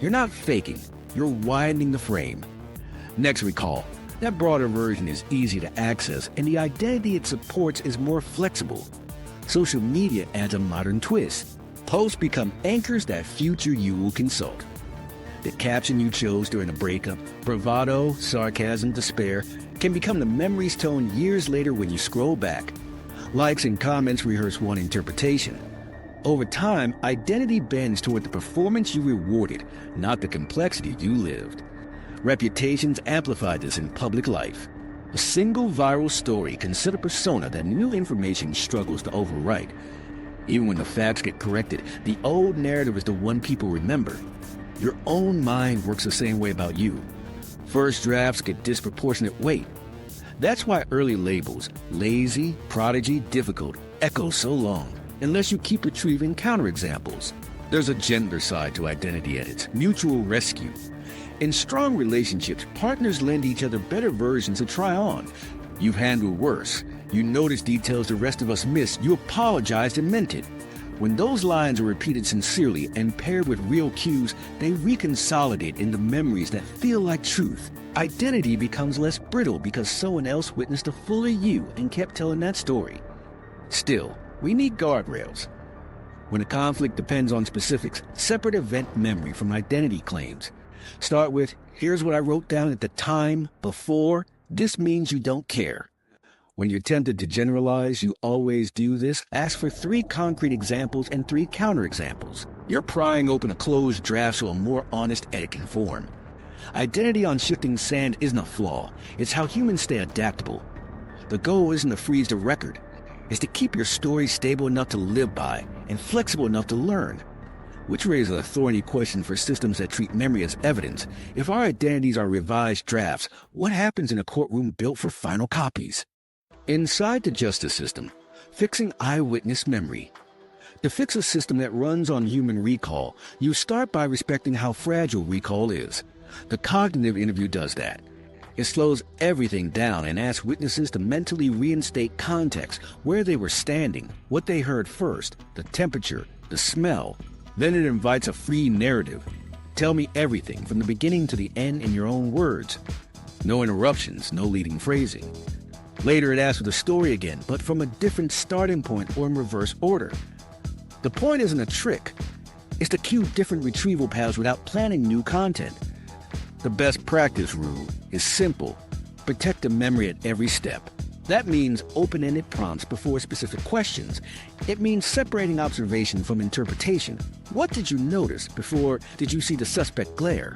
You're not faking, you're widening the frame. Next recall. That broader version is easy to access, and the identity it supports is more flexible. Social media adds a modern twist. Posts become anchors that future you will consult. The caption you chose during a breakup, bravado, sarcasm, despair, can become the memory's tone years later when you scroll back. Likes and comments rehearse one interpretation. Over time, identity bends toward the performance you rewarded, not the complexity you lived. Reputations amplify this in public life. A single viral story can set a persona that new information struggles to overwrite. Even when the facts get corrected, the old narrative is the one people remember. Your own mind works the same way about you. First drafts get disproportionate weight. That's why early labels, lazy, prodigy, difficult, echo so long, unless you keep retrieving counterexamples. There's a gender side to identity edits, mutual rescue. In strong relationships, partners lend each other better versions to try on. You've handled worse. You notice details the rest of us missed. You apologized and meant it. When those lines are repeated sincerely and paired with real cues, they reconsolidate into memories that feel like truth. Identity becomes less brittle because someone else witnessed a fuller you and kept telling that story. Still, we need guardrails. When a conflict depends on specifics, separate event memory from identity claims. Start with, here's what I wrote down at the time, before. This means you don't care. When you're tempted to generalize, you always do this. Ask for 3 concrete examples and 3 counterexamples. You're prying open a closed draft so a more honest edit can form. Identity on shifting sand isn't a flaw. It's how humans stay adaptable. The goal isn't to freeze the record. It's to keep your story stable enough to live by and flexible enough to learn. Which raises a thorny question for systems that treat memory as evidence. If our identities are revised drafts, what happens in a courtroom built for final copies? Inside the justice system, fixing eyewitness memory. To fix a system that runs on human recall, you start by respecting how fragile recall is. The cognitive interview does that. It slows everything down and asks witnesses to mentally reinstate context, where they were standing, what they heard first, the temperature, the smell. Then it invites a free narrative. Tell me everything from the beginning to the end in your own words. No interruptions, no leading phrasing. Later it asks for the story again, but from a different starting point or in reverse order. The point isn't a trick. It's to cue different retrieval paths without planning new content. The best practice rule is simple. Protect the memory at every step. That means open-ended prompts before specific questions. It means separating observation from interpretation. What did you notice before did you see the suspect glare?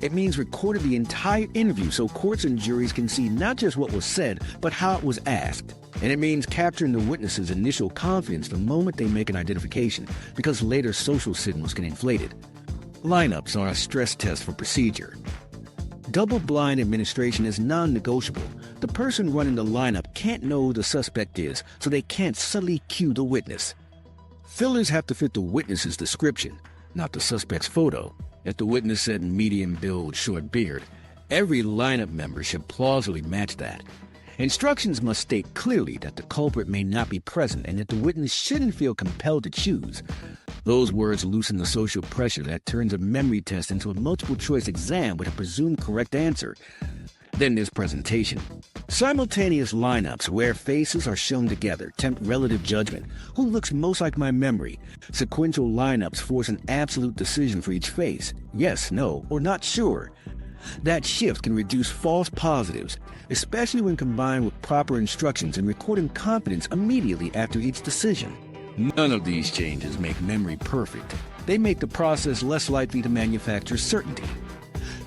It means recording the entire interview so courts and juries can see not just what was said, but how it was asked. And it means capturing the witness's initial confidence the moment they make an identification, because later social signals can inflate it. Lineups are a stress test for procedure. Double-blind administration is non-negotiable. The person running the lineup can't know who the suspect is, so they can't subtly cue the witness. Fillers have to fit the witness's description, not the suspect's photo. If the witness said medium build, short beard, every lineup member should plausibly match that. Instructions must state clearly that the culprit may not be present and that the witness shouldn't feel compelled to choose. Those words loosen the social pressure that turns a memory test into a multiple-choice exam with a presumed correct answer. Then there's presentation. Simultaneous lineups where faces are shown together tempt relative judgment. Who looks most like my memory? Sequential lineups force an absolute decision for each face. Yes, no, or not sure. That shift can reduce false positives, especially when combined with proper instructions and recording confidence immediately after each decision. None of these changes make memory perfect. They make the process less likely to manufacture certainty.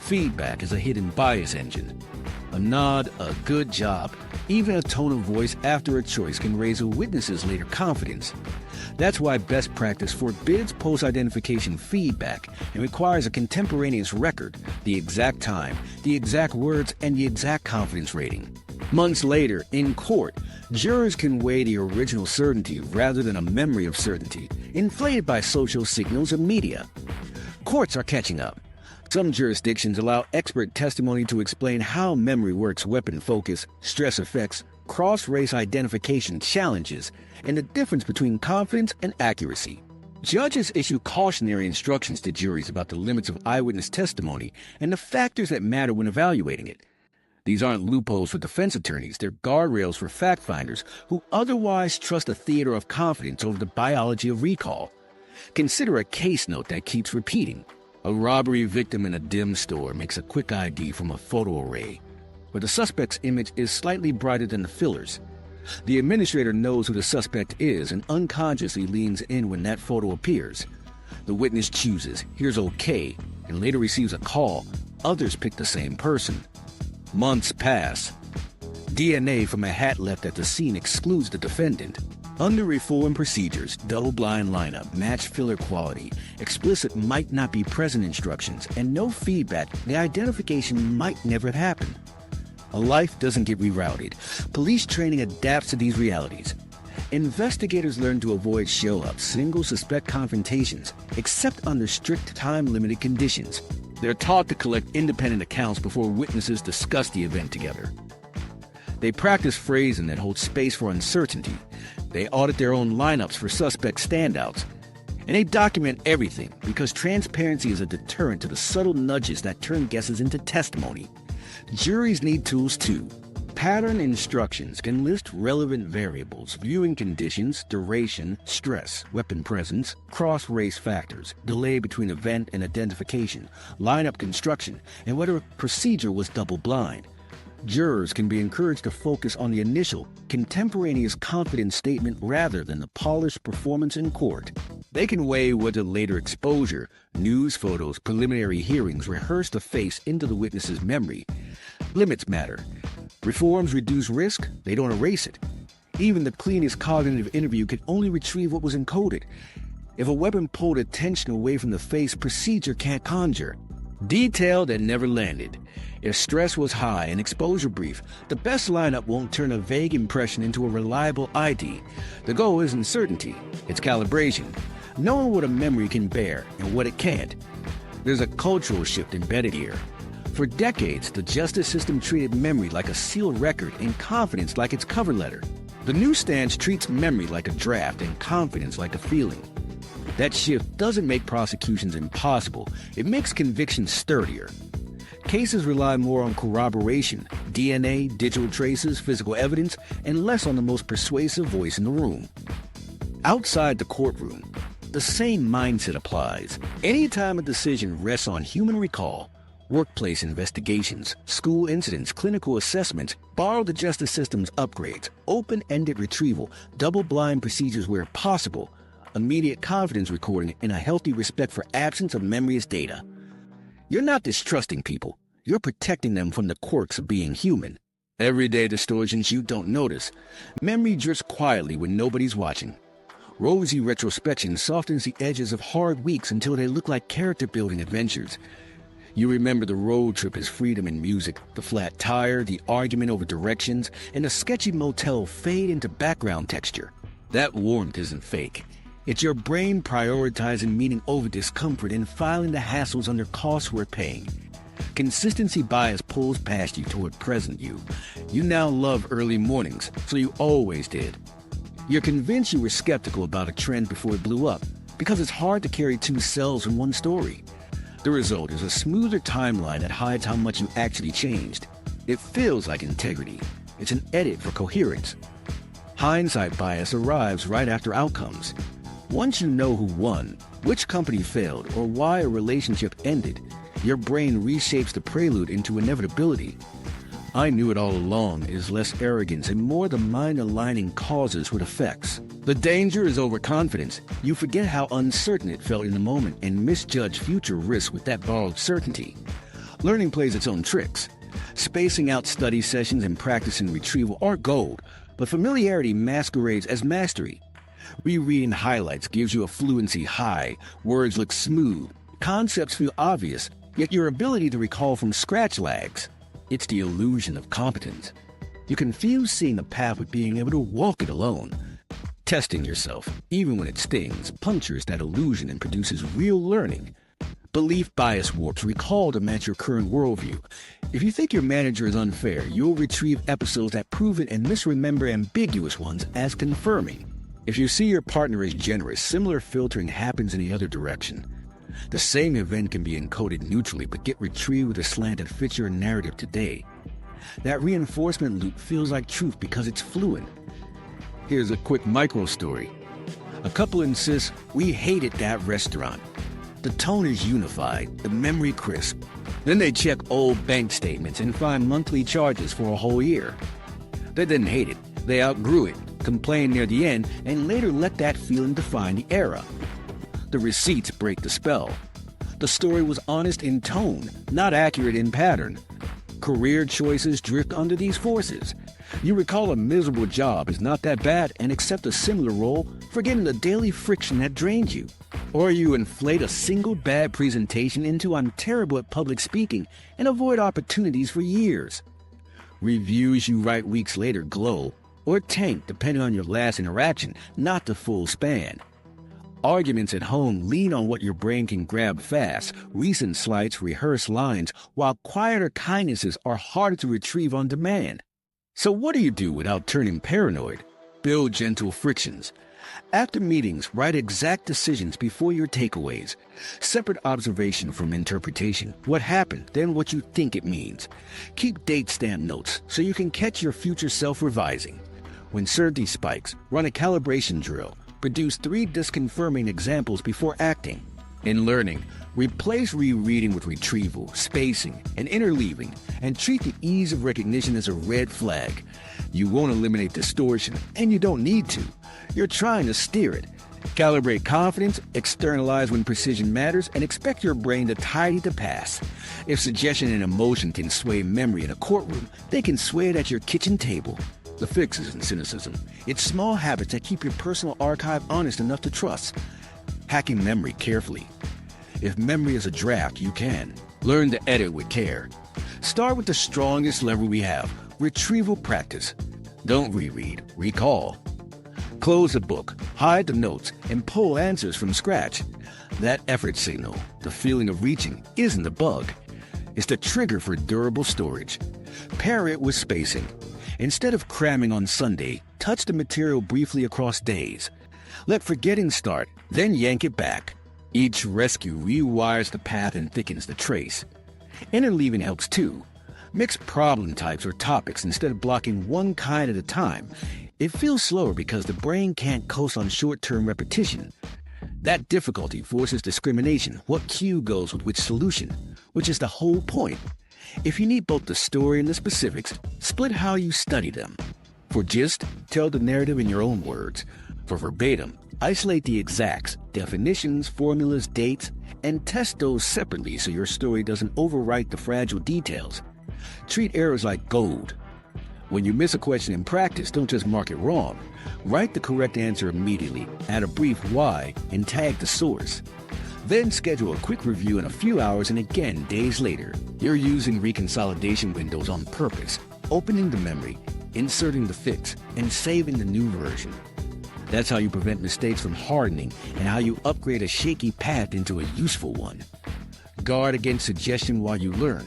Feedback is a hidden bias engine. A nod, a good job, even a tone of voice after a choice can raise a witness's later confidence. That's why best practice forbids post-identification feedback and requires a contemporaneous record, the exact time, the exact words, and the exact confidence rating. Months later, in court, jurors can weigh the original certainty rather than a memory of certainty, inflated by social signals and media. Courts are catching up. Some jurisdictions allow expert testimony to explain how memory works, weapon focus, stress effects, cross-race identification challenges, and the difference between confidence and accuracy. Judges issue cautionary instructions to juries about the limits of eyewitness testimony and the factors that matter when evaluating it. These aren't loopholes for defense attorneys, they're guardrails for fact-finders who otherwise trust a theater of confidence over the biology of recall. Consider a case note that keeps repeating. A robbery victim in a dim store makes a quick ID from a photo array, where the suspect's image is slightly brighter than the fillers. The administrator knows who the suspect is and unconsciously leans in when that photo appears. The witness chooses, here's okay, and later receives a call. Others pick the same person. Months pass. DNA from a hat left at the scene excludes the defendant. Under reform procedures, double-blind lineup, match filler quality, explicit might not be present instructions, and no feedback, the identification might never have happened. A life doesn't get rerouted. Police training adapts to these realities. Investigators learn to avoid show-ups, single suspect confrontations, except under strict time-limited conditions. They're taught to collect independent accounts before witnesses discuss the event together. They practice phrasing that holds space for uncertainty. They audit their own lineups for suspect standouts. And they document everything because transparency is a deterrent to the subtle nudges that turn guesses into testimony. Juries need tools too. Pattern instructions can list relevant variables, viewing conditions, duration, stress, weapon presence, cross-race factors, delay between event and identification, lineup construction, and whether a procedure was double-blind. Jurors can be encouraged to focus on the initial, contemporaneous confidence statement rather than the polished performance in court. They can weigh whether later exposure, news photos, preliminary hearings rehearse the face into the witness's memory. Limits matter. Reforms reduce risk, they don't erase it. Even the cleanest cognitive interview can only retrieve what was encoded. If a weapon pulled attention away from the face, procedure can't conjure. Detail that never landed. If stress was high and exposure brief, the best lineup won't turn a vague impression into a reliable ID. The goal isn't certainty, it's calibration. Knowing what a memory can bear and what it can't. There's a cultural shift embedded here. For decades, the justice system treated memory like a sealed record and confidence like its cover letter. The new stance treats memory like a draft and confidence like a feeling. That shift doesn't make prosecutions impossible, it makes convictions sturdier. Cases rely more on corroboration, DNA, digital traces, physical evidence, and less on the most persuasive voice in the room. Outside the courtroom, the same mindset applies. Anytime a decision rests on human recall, workplace investigations, school incidents, clinical assessments, borrow the justice system's upgrades, open-ended retrieval, double-blind procedures where possible, immediate confidence recording, and a healthy respect for absence of memory as data. You're not distrusting people. You're protecting them from the quirks of being human. Everyday distortions you don't notice. Memory drifts quietly when nobody's watching. Rosy retrospection softens the edges of hard weeks until they look like character-building adventures. You remember the road trip as freedom and music, the flat tire, the argument over directions, and the sketchy motel fade into background texture. That warmth isn't fake. It's your brain prioritizing meaning over discomfort and filing the hassles under costs we're paying. Consistency bias pulls past you toward present you. You now love early mornings, so you always did. You're convinced you were skeptical about a trend before it blew up, because it's hard to carry two selves in one story. The result is a smoother timeline that hides how much you actually changed. It feels like integrity. It's an edit for coherence. Hindsight bias arrives right after outcomes. Once you know who won, which company failed, or why a relationship ended, your brain reshapes the prelude into inevitability. I knew it all along is less arrogance and more the mind aligning causes with effects. The danger is overconfidence. You forget how uncertain it felt in the moment and misjudge future risks with that borrowed certainty. Learning plays its own tricks. Spacing out study sessions and practicing retrieval are gold, but familiarity masquerades as mastery. Rereading highlights gives you a fluency high, words look smooth, concepts feel obvious, yet your ability to recall from scratch lags. It's the illusion of competence. You confuse seeing the path with being able to walk it alone. Testing yourself, even when it stings, punctures that illusion and produces real learning. Belief bias warps recall to match your current worldview. If you think your manager is unfair, you'll retrieve episodes that prove it and misremember ambiguous ones as confirming. If you see your partner as generous, similar filtering happens in the other direction. The same event can be encoded neutrally but get retrieved with a slant that fits your narrative today. That reinforcement loop feels like truth because it's fluent. Here's a quick micro story. A couple insists, "We hated that restaurant." The tone is unified, the memory crisp. Then they check old bank statements and find monthly charges for a whole year. They didn't hate it, they outgrew it, complained near the end, and later let that feeling define the era. The receipts break the spell. The story was honest in tone, not accurate in pattern. Career choices drift under these forces. You recall a miserable job is not that bad and accept a similar role, forgetting the daily friction that drains you. Or you inflate a single bad presentation into "I'm terrible at public speaking" and avoid opportunities for years. Reviews you write weeks later glow, or tank depending on your last interaction, not the full span. Arguments at home lean on what your brain can grab fast, recent slights rehearse lines, while quieter kindnesses are harder to retrieve on demand. So what do you do without turning paranoid? Build gentle frictions. After meetings, write exact decisions before your takeaways. Separate observation from interpretation. What happened, then what you think it means. Keep date stamp notes so you can catch your future self revising. When certainty spikes, run a calibration drill. Produce 3 disconfirming examples before acting. In learning, replace rereading with retrieval, spacing, and interleaving, and treat the ease of recognition as a red flag. You won't eliminate distortion, and you don't need to. You're trying to steer it. Calibrate confidence, externalize when precision matters, and expect your brain to tidy the past. If suggestion and emotion can sway memory in a courtroom, they can sway it at your kitchen table. The fix isn't cynicism. It's small habits that keep your personal archive honest enough to trust. Hacking memory carefully. If memory is a draft, you can. Learn to edit with care. Start with the strongest lever we have, retrieval practice. Don't reread, recall. Close the book, hide the notes, and pull answers from scratch. That effort signal, the feeling of reaching, isn't a bug. It's the trigger for durable storage. Pair it with spacing. Instead of cramming on Sunday, touch the material briefly across days. Let forgetting start, then yank it back. Each rescue rewires the path and thickens the trace. Interleaving helps too. Mix problem types or topics instead of blocking one kind at a time. It feels slower because the brain can't coast on short-term repetition. That difficulty forces discrimination, what cue goes with which solution, which is the whole point. If you need both the story and the specifics, split how you study them. For gist, tell the narrative in your own words. For verbatim, isolate the exacts, definitions, formulas, dates, and test those separately so your story doesn't overwrite the fragile details. Treat errors like gold. When you miss a question in practice, don't just mark it wrong. Write the correct answer immediately, add a brief why, and tag the source. Then schedule a quick review in a few hours and again days later. You're using reconsolidation windows on purpose, opening the memory, inserting the fix, and saving the new version. That's how you prevent mistakes from hardening and how you upgrade a shaky path into a useful one. Guard against suggestion while you learn.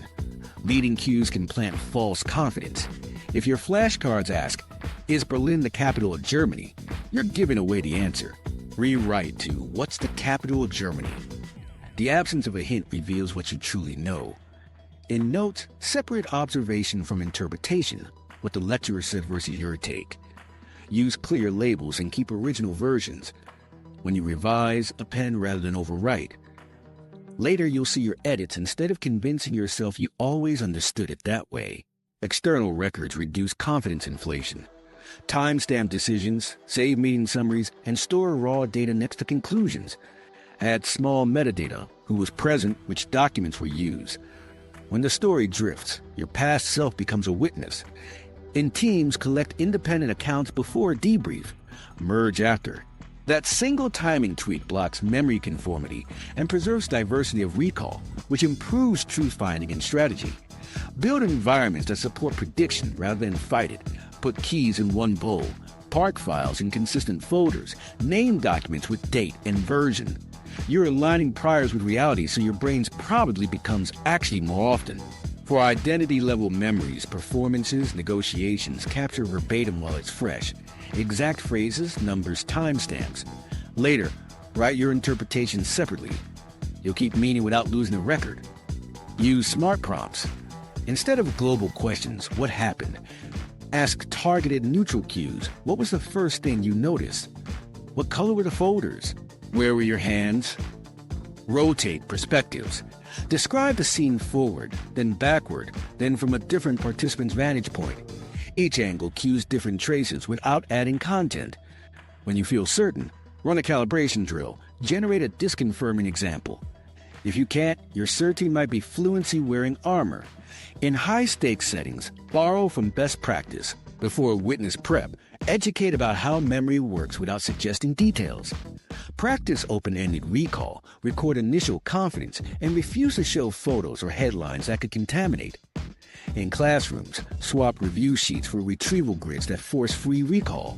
Leading cues can plant false confidence. If your flashcards ask, "Is Berlin the capital of Germany?" you're giving away the answer. Rewrite to, "What's the capital of Germany?" The absence of a hint reveals what you truly know. In notes, separate observation from interpretation, what the lecturer said versus your take. Use clear labels and keep original versions. When you revise, append rather than overwrite. Later, you'll see your edits instead of convincing yourself you always understood it that way. External records reduce confidence inflation. Timestamp decisions, save meeting summaries, and store raw data next to conclusions. Add small metadata, who was present, which documents were used. When the story drifts, your past self becomes a witness. In teams, collect independent accounts before a debrief. Merge after. That single timing tweak blocks memory conformity and preserves diversity of recall, which improves truth-finding and strategy. Build environments that support prediction rather than fight it. Put keys in one bowl, park files in consistent folders, name documents with date and version. You're aligning priors with reality so your brain's probably becomes actually more often. For identity-level memories, performances, negotiations capture verbatim while it's fresh. Exact phrases, numbers, timestamps. Later, write your interpretation separately. You'll keep meaning without losing the record. Use smart prompts. Instead of global questions, what happened? Ask targeted neutral cues. What was the first thing you noticed? What color were the folders? Where were your hands? Rotate perspectives. Describe the scene forward, then backward, then from a different participant's vantage point. Each angle cues different traces without adding content. When you feel certain, run a calibration drill. Generate a disconfirming example. If you can't, your certainty might be fluency wearing armor. In high-stakes settings, borrow from best practice. Before witness prep, educate about how memory works without suggesting details. Practice open-ended recall, record initial confidence, and refuse to show photos or headlines that could contaminate. In classrooms, swap review sheets for retrieval grids that force free recall.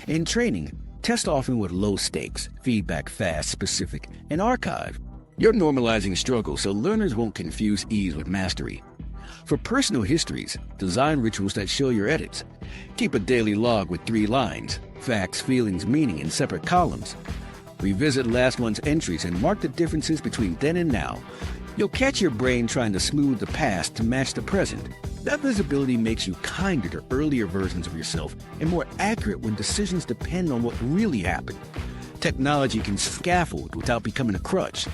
In training, test often with low stakes, feedback fast, specific, and archive. You're normalizing struggle so learners won't confuse ease with mastery. For personal histories, design rituals that show your edits. Keep a daily log with 3 lines, facts, feelings, meaning in separate columns. Revisit last month's entries and mark the differences between then and now. You'll catch your brain trying to smooth the past to match the present. That visibility makes you kinder to earlier versions of yourself and more accurate when decisions depend on what really happened. Technology can scaffold without becoming a crutch.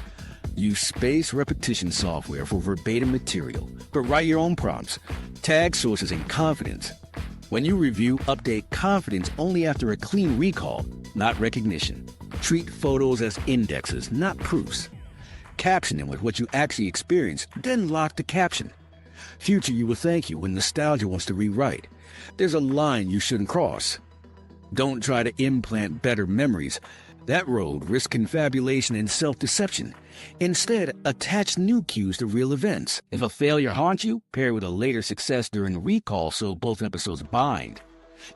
Use spaced repetition software for verbatim material, but write your own prompts. Tag sources in confidence. When you review, update confidence only after a clean recall, not recognition. Treat photos as indexes, not proofs. Caption them with what you actually experienced, then lock the caption. Future you will thank you when nostalgia wants to rewrite. There's a line you shouldn't cross. Don't try to implant better memories. That road risks confabulation and self-deception. Instead, attach new cues to real events. If a failure haunts you, pair with a later success during recall so both episodes bind.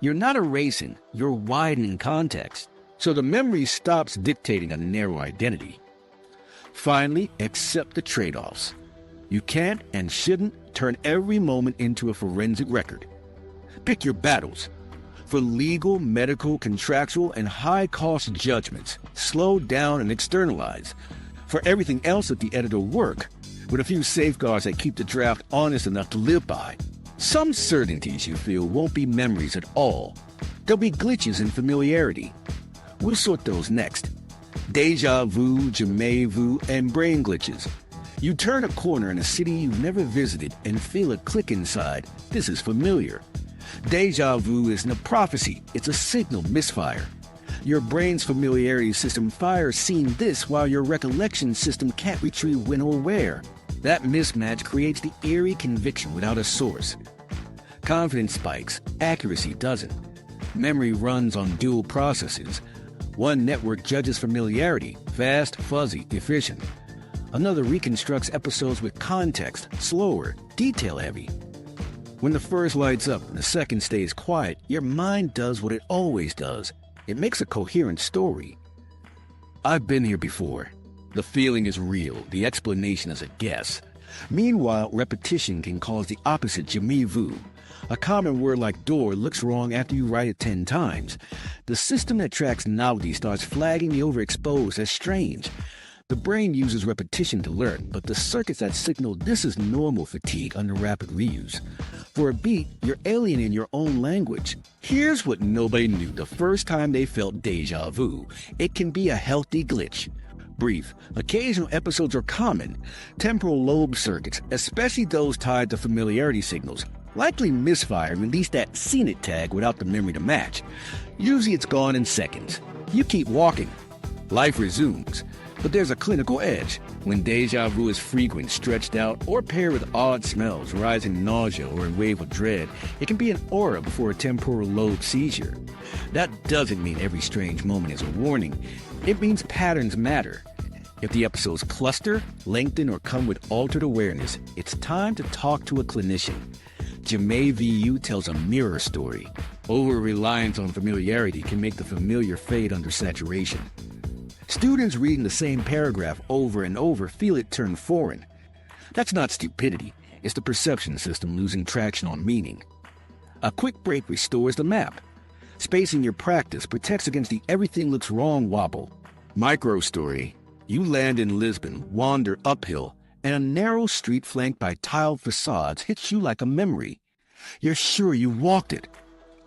You're not erasing, you're widening context. So the memory stops dictating a narrow identity. Finally, accept the trade-offs. You can't and shouldn't turn every moment into a forensic record. Pick your battles. For legal, medical, contractual, and high-cost judgments, slow down and externalize. For everything else, let the editor work, with a few safeguards that keep the draft honest enough to live by. Some certainties you feel won't be memories at all. There'll be glitches in familiarity. We'll sort those next. Deja vu, jamais vu, and brain glitches. You turn a corner in a city you've never visited and feel a click inside. This is familiar. Deja vu isn't a prophecy, it's a signal misfire. Your brain's familiarity system fires seeing this while your recollection system can't retrieve when or where. That mismatch creates the eerie conviction without a source. Confidence spikes, accuracy doesn't. Memory runs on dual processes. One network judges familiarity, fast, fuzzy, efficient. Another reconstructs episodes with context, slower, detail-heavy. When the first lights up and the second stays quiet, your mind does what it always does. It makes a coherent story. I've been here before. The feeling is real, the explanation is a guess. Meanwhile, repetition can cause the opposite jamais vu. A common word like door looks wrong after you write it 10 times. The system that tracks novelty starts flagging the overexposed as strange. The brain uses repetition to learn, but the circuits that signal this is normal fatigue under rapid reuse. For a beat, you're alienating your own language. Here's what nobody knew the first time they felt deja vu. It can be a healthy glitch. Brief, occasional episodes are common. Temporal lobe circuits, especially those tied to familiarity signals, likely misfire and release that "seen it" tag without the memory to match. Usually it's gone in seconds. You keep walking. Life resumes. But there's a clinical edge. When deja vu is frequent, stretched out, or paired with odd smells, rising nausea, or a wave of dread, it can be an aura before a temporal lobe seizure. That doesn't mean every strange moment is a warning. It means patterns matter. If the episodes cluster, lengthen, or come with altered awareness, it's time to talk to a clinician. Jamais vu tells a mirror story. Over-reliance on familiarity can make the familiar fade under saturation. Students reading the same paragraph over and over feel it turn foreign. That's not stupidity. It's the perception system losing traction on meaning. A quick break restores the map. Spacing your practice protects against the everything looks wrong wobble. Micro story. You land in Lisbon, wander uphill, and a narrow street flanked by tiled facades hits you like a memory. You're sure you walked it.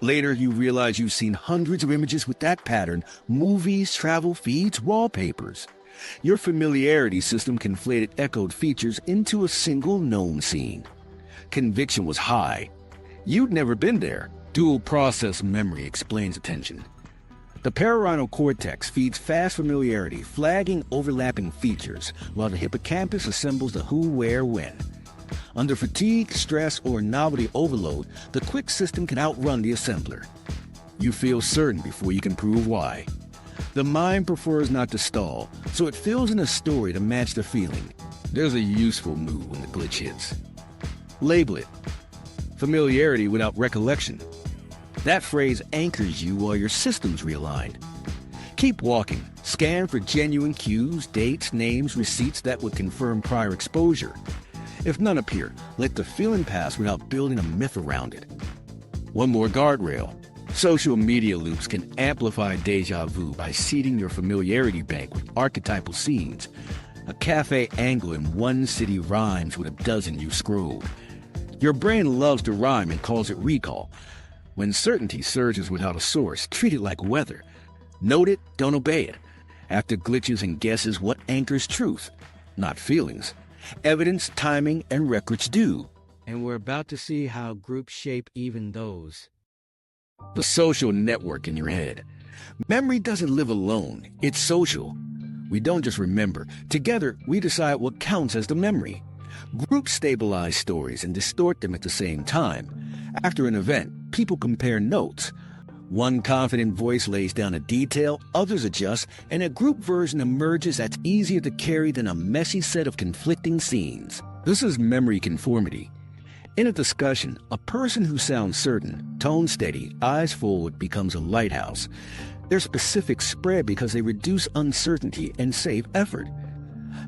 Later, you realize you've seen hundreds of images with that pattern: movies, travel feeds, wallpapers. Your familiarity system conflated echoed features into a single known scene. Conviction was high. You'd never been there. Dual process memory explains attention. The parietal cortex feeds fast familiarity, flagging overlapping features, while the hippocampus assembles the who, where, when. Under fatigue, stress, or novelty overload, the quick system can outrun the assembler. You feel certain before you can prove why. The mind prefers not to stall, so it fills in a story to match the feeling. There's a useful move when the glitch hits. Label it. Familiarity without recollection. That phrase anchors you while your system's realigned. Keep walking. Scan for genuine cues, dates, names, receipts that would confirm prior exposure. If none appear, let the feeling pass without building a myth around it. One more guardrail. Social media loops can amplify déjà vu by seeding your familiarity bank with archetypal scenes. A cafe angle in one city rhymes with a dozen you scrolled. Your brain loves to rhyme and calls it recall. When certainty surges without a source, treat it like weather. Note it, don't obey it. After glitches and guesses, what anchors truth? Not feelings. Evidence, timing, and records do. And we're about to see how groups shape even those. The social network in your head. Memory doesn't live alone. It's social. We don't just remember. Together, we decide what counts as the memory. Groups stabilize stories and distort them at the same time. After an event, people compare notes. One confident voice lays down a detail, others adjust, and a group version emerges that's easier to carry than a messy set of conflicting scenes. This is memory conformity. In a discussion, a person who sounds certain, tone steady, eyes forward becomes a lighthouse. Their specifics spread because they reduce uncertainty and save effort.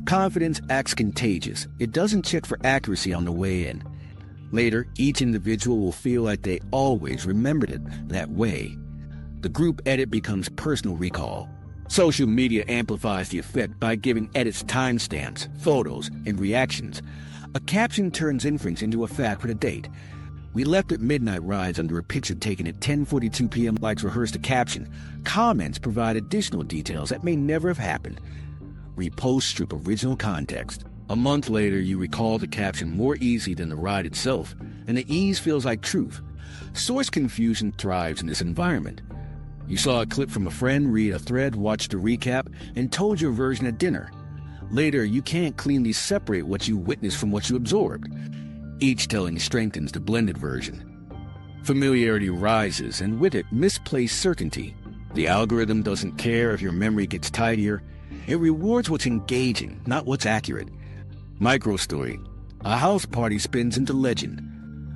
Confidence acts contagious. It doesn't check for accuracy on the way in. Later, each individual will feel like they always remembered it that way. The group edit becomes personal recall. Social media amplifies the effect by giving edits timestamps, photos, and reactions. A caption turns inference into a fact with a date. We left at midnight rides under a picture taken at 10:42 p.m. Likes rehearse the caption. Comments provide additional details that may never have happened. Repost strip original context. A month later, you recall the caption more easily than the ride itself, and the ease feels like truth. Source confusion thrives in this environment. You saw a clip from a friend, read a thread, watched a recap, and told your version at dinner. Later, you can't cleanly separate what you witnessed from what you absorbed. Each telling strengthens the blended version. Familiarity rises, and with it, misplaced certainty. The algorithm doesn't care if your memory gets tidier. It rewards what's engaging, not what's accurate. Microstory. A house party spins into legend.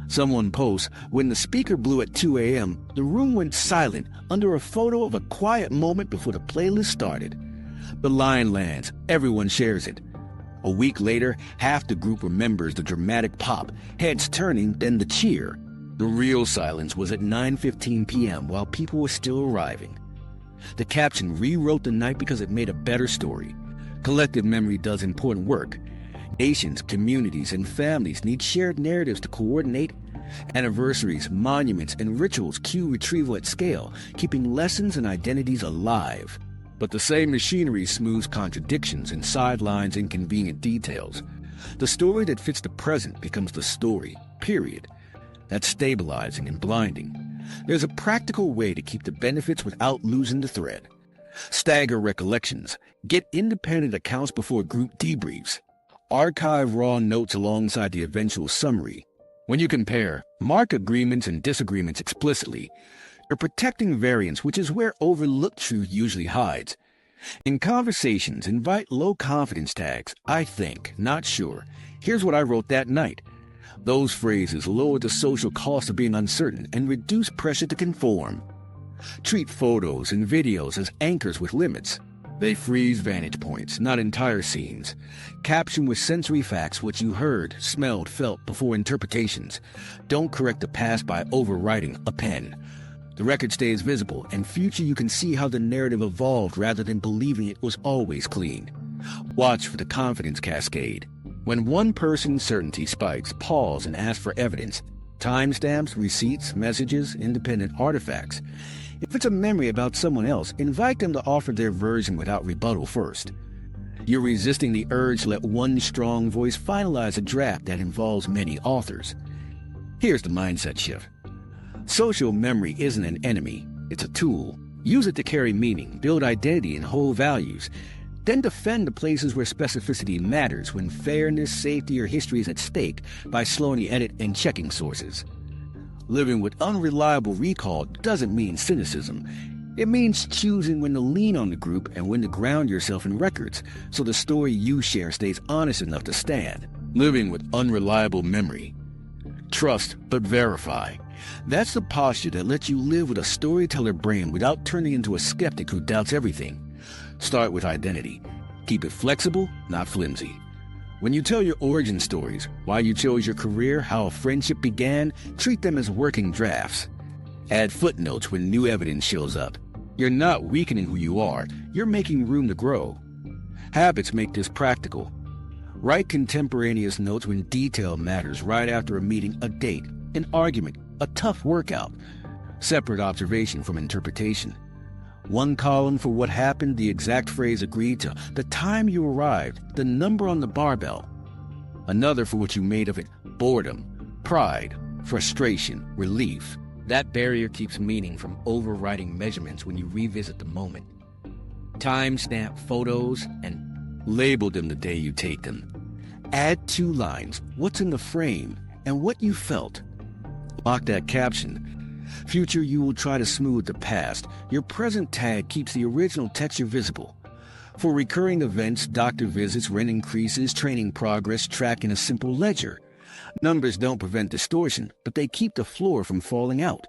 Someone posts, when the speaker blew at 2 a.m., the room went silent under a photo of a quiet moment before the playlist started. The line lands. Everyone shares it. A week later, half the group remembers the dramatic pop, heads turning, then the cheer. The real silence was at 9:15 p.m. while people were still arriving. The caption rewrote the night because it made a better story. Collective memory does important work. Nations, communities, and families need shared narratives to coordinate. Anniversaries, monuments, and rituals cue retrieval at scale, keeping lessons and identities alive. But the same machinery smooths contradictions and sidelines inconvenient details. The story that fits the present becomes the story, period. That's stabilizing and blinding. There's a practical way to keep the benefits without losing the thread. Stagger recollections. Get independent accounts before group debriefs. Archive raw notes alongside the eventual summary. When you compare, mark agreements and disagreements explicitly. You're protecting variance, which is where overlooked truth usually hides. In conversations, invite low confidence tags. I think, not sure. Here's what I wrote that night. Those phrases lower the social cost of being uncertain and reduce pressure to conform. Treat photos and videos as anchors with limits. They freeze vantage points, not entire scenes. Caption with sensory facts what you heard, smelled, felt before interpretations. Don't correct the past by overwriting a pen. The record stays visible, and future you can see how the narrative evolved rather than believing it was always clean. Watch for the confidence cascade. When one person's certainty spikes, pause and ask for evidence. Timestamps, receipts, messages, independent artifacts. If it's a memory about someone else, invite them to offer their version without rebuttal first. You're resisting the urge to let one strong voice finalize a draft that involves many authors. Here's the mindset shift. Social memory isn't an enemy, it's a tool. Use it to carry meaning, build identity, and hold values. Then defend the places where specificity matters when fairness, safety, or history is at stake by slowing the edit and checking sources. Living with unreliable recall doesn't mean cynicism. It means choosing when to lean on the group and when to ground yourself in records so the story you share stays honest enough to stand. Living with unreliable memory. Trust, but verify. That's the posture that lets you live with a storyteller brain without turning into a skeptic who doubts everything. Start with identity. Keep it flexible, not flimsy. When you tell your origin stories, why you chose your career, how a friendship began, treat them as working drafts. Add footnotes when new evidence shows up. You're not weakening who you are, you're making room to grow. Habits make this practical. Write contemporaneous notes when detail matters right after a meeting, a date, an argument, a tough workout. Separate observation from interpretation. One column for what happened, the exact phrase agreed to, the time you arrived, the number on the barbell. Another for what you made of it, boredom, pride, frustration, relief. That barrier keeps meaning from overriding measurements when you revisit the moment. Timestamp photos and label them the day you take them. Add 2 lines, what's in the frame and what you felt. Lock that caption. Future you will try to smooth the past. Your present tag keeps the original texture visible. For recurring events, doctor visits, rent increases, training progress, track in a simple ledger. Numbers don't prevent distortion, but they keep the floor from falling out.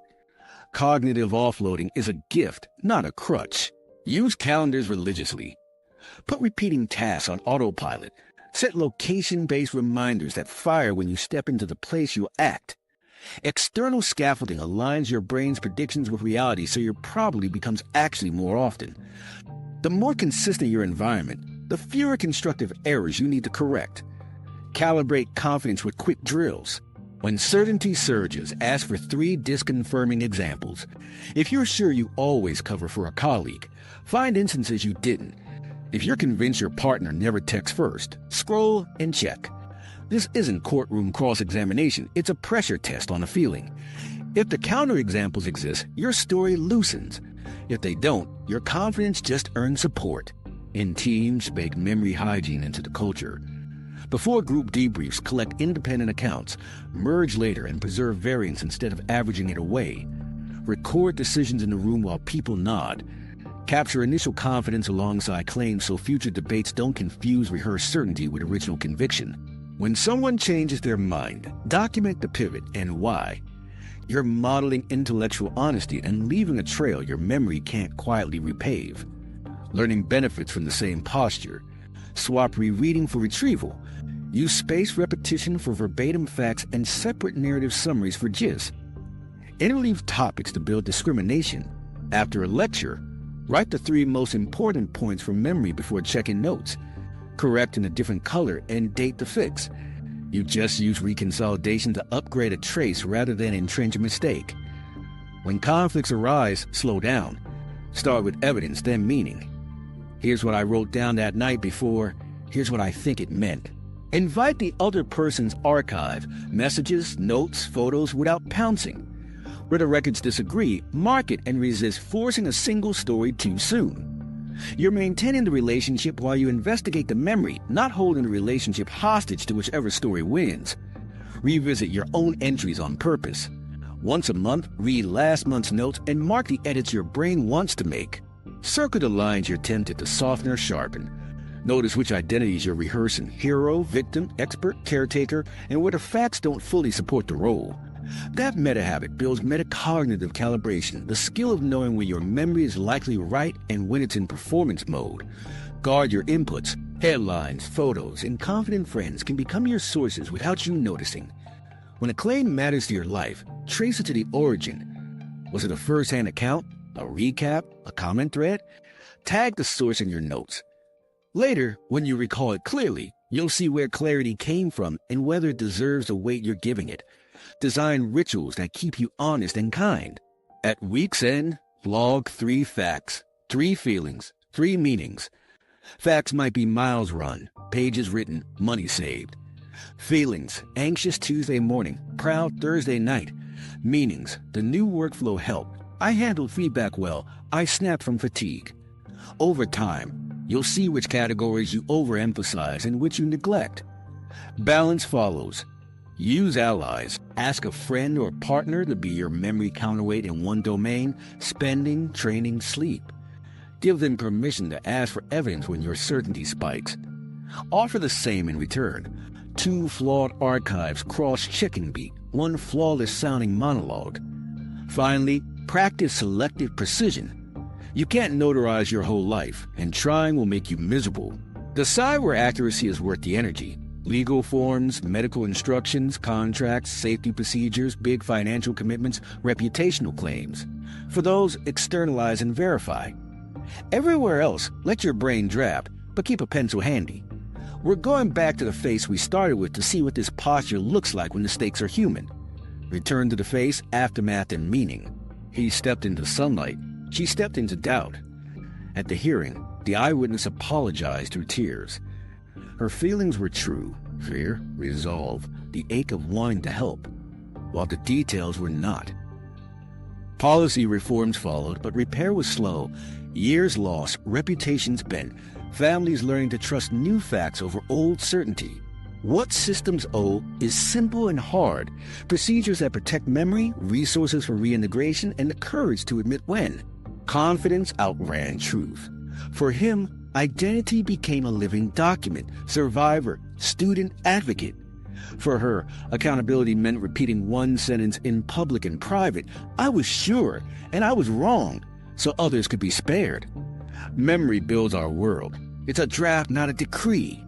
Cognitive offloading is a gift, not a crutch. Use calendars religiously. Put repeating tasks on autopilot. Set location-based reminders that fire when you step into the place you'll act. External scaffolding aligns your brain's predictions with reality so your probability becomes actually more often. The more consistent your environment, the fewer constructive errors you need to correct. Calibrate confidence with quick drills. When certainty surges, ask for 3 disconfirming examples. If you're sure you always cover for a colleague, find instances you didn't. If you're convinced your partner never texts first, scroll and check. This isn't courtroom cross-examination, it's a pressure test on a feeling. If the counterexamples exist, your story loosens. If they don't, your confidence just earns support. In teams, bake memory hygiene into the culture. Before group debriefs, collect independent accounts, merge later and preserve variance instead of averaging it away. Record decisions in the room while people nod. Capture initial confidence alongside claims so future debates don't confuse rehearsed certainty with original conviction. When someone changes their mind, document the pivot and why. You're modeling intellectual honesty and leaving a trail your memory can't quietly repave. Learning benefits from the same posture. Swap rereading for retrieval. Use spaced repetition for verbatim facts and separate narrative summaries for gist. Interleave topics to build discrimination. After a lecture, write the 3 most important points from memory before checking notes. Correct in a different color and date the fix. You just use reconsolidation to upgrade a trace rather than entrench a mistake. When conflicts arise, slow down. Start with evidence, then meaning. Here's what I wrote down that night before. Here's what I think it meant. Invite the other person's archive, messages, notes, photos without pouncing. Where the records disagree, mark it and resist forcing a single story too soon. You're maintaining the relationship while you investigate the memory, not holding the relationship hostage to whichever story wins. Revisit your own entries on purpose. Once a month, read last month's notes and mark the edits your brain wants to make. Circle the lines you're tempted to soften or sharpen. Notice which identities you're rehearsing, hero, victim, expert, caretaker, and where the facts don't fully support the role. That meta-habit builds metacognitive calibration, the skill of knowing when your memory is likely right and when it's in performance mode. Guard your inputs. Headlines, photos, and confident friends can become your sources without you noticing. When a claim matters to your life, trace it to the origin. Was it a first-hand account, a recap, a comment thread? Tag the source in your notes. Later, when you recall it clearly, You'll see where clarity came from and whether it deserves the weight you're giving it. Design rituals that keep you honest and kind. At week's end, log 3 facts, 3 feelings, 3 meanings. Facts might be miles run, pages written, money saved. Feelings: anxious Tuesday morning, proud Thursday night. Meanings: the new workflow helped. I handled feedback well. I snapped from fatigue. Over time, you'll see which categories you overemphasize and which you neglect. Balance follows. Use allies. Ask a friend or partner to be your memory counterweight in one domain: spending, training, sleep. Give them permission to ask for evidence when your certainty spikes. Offer the same in return. 2 flawed archives cross chicken beat, 1 flawless-sounding monologue. Finally, practice selective precision. You can't notarize your whole life, and trying will make you miserable. Decide where accuracy is worth the energy. Legal forms, medical instructions, contracts, safety procedures, big financial commitments, reputational claims. For those, externalize and verify. Everywhere else, let your brain draft, but keep a pencil handy. We're going back to the face we started with to see what this posture looks like when the stakes are human. Return to the face, aftermath, and meaning. He stepped into sunlight. She stepped into doubt. At the hearing, the eyewitness apologized through tears. Her feelings were true: fear, resolve, the ache of wanting to help, while the details were not. Policy reforms followed, but repair was slow. Years lost, reputations bent, families learning to trust new facts over old certainty. What systems owe is simple and hard: procedures that protect memory, resources for reintegration, and the courage to admit when. Confidence outran truth. For him, identity became a living document: survivor, student, advocate. For her, accountability meant repeating one sentence in public and private: I was sure, and I was wrong, so others could be spared. Memory builds our world. It's a draft, not a decree.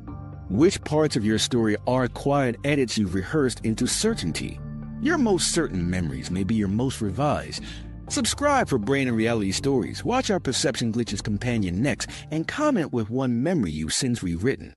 Which parts of your story are quiet edits you've rehearsed into certainty? Your most certain memories may be your most revised. Subscribe for Brain and Reality Stories. Watch our Perception Glitches companion next, and comment with one memory you've since rewritten.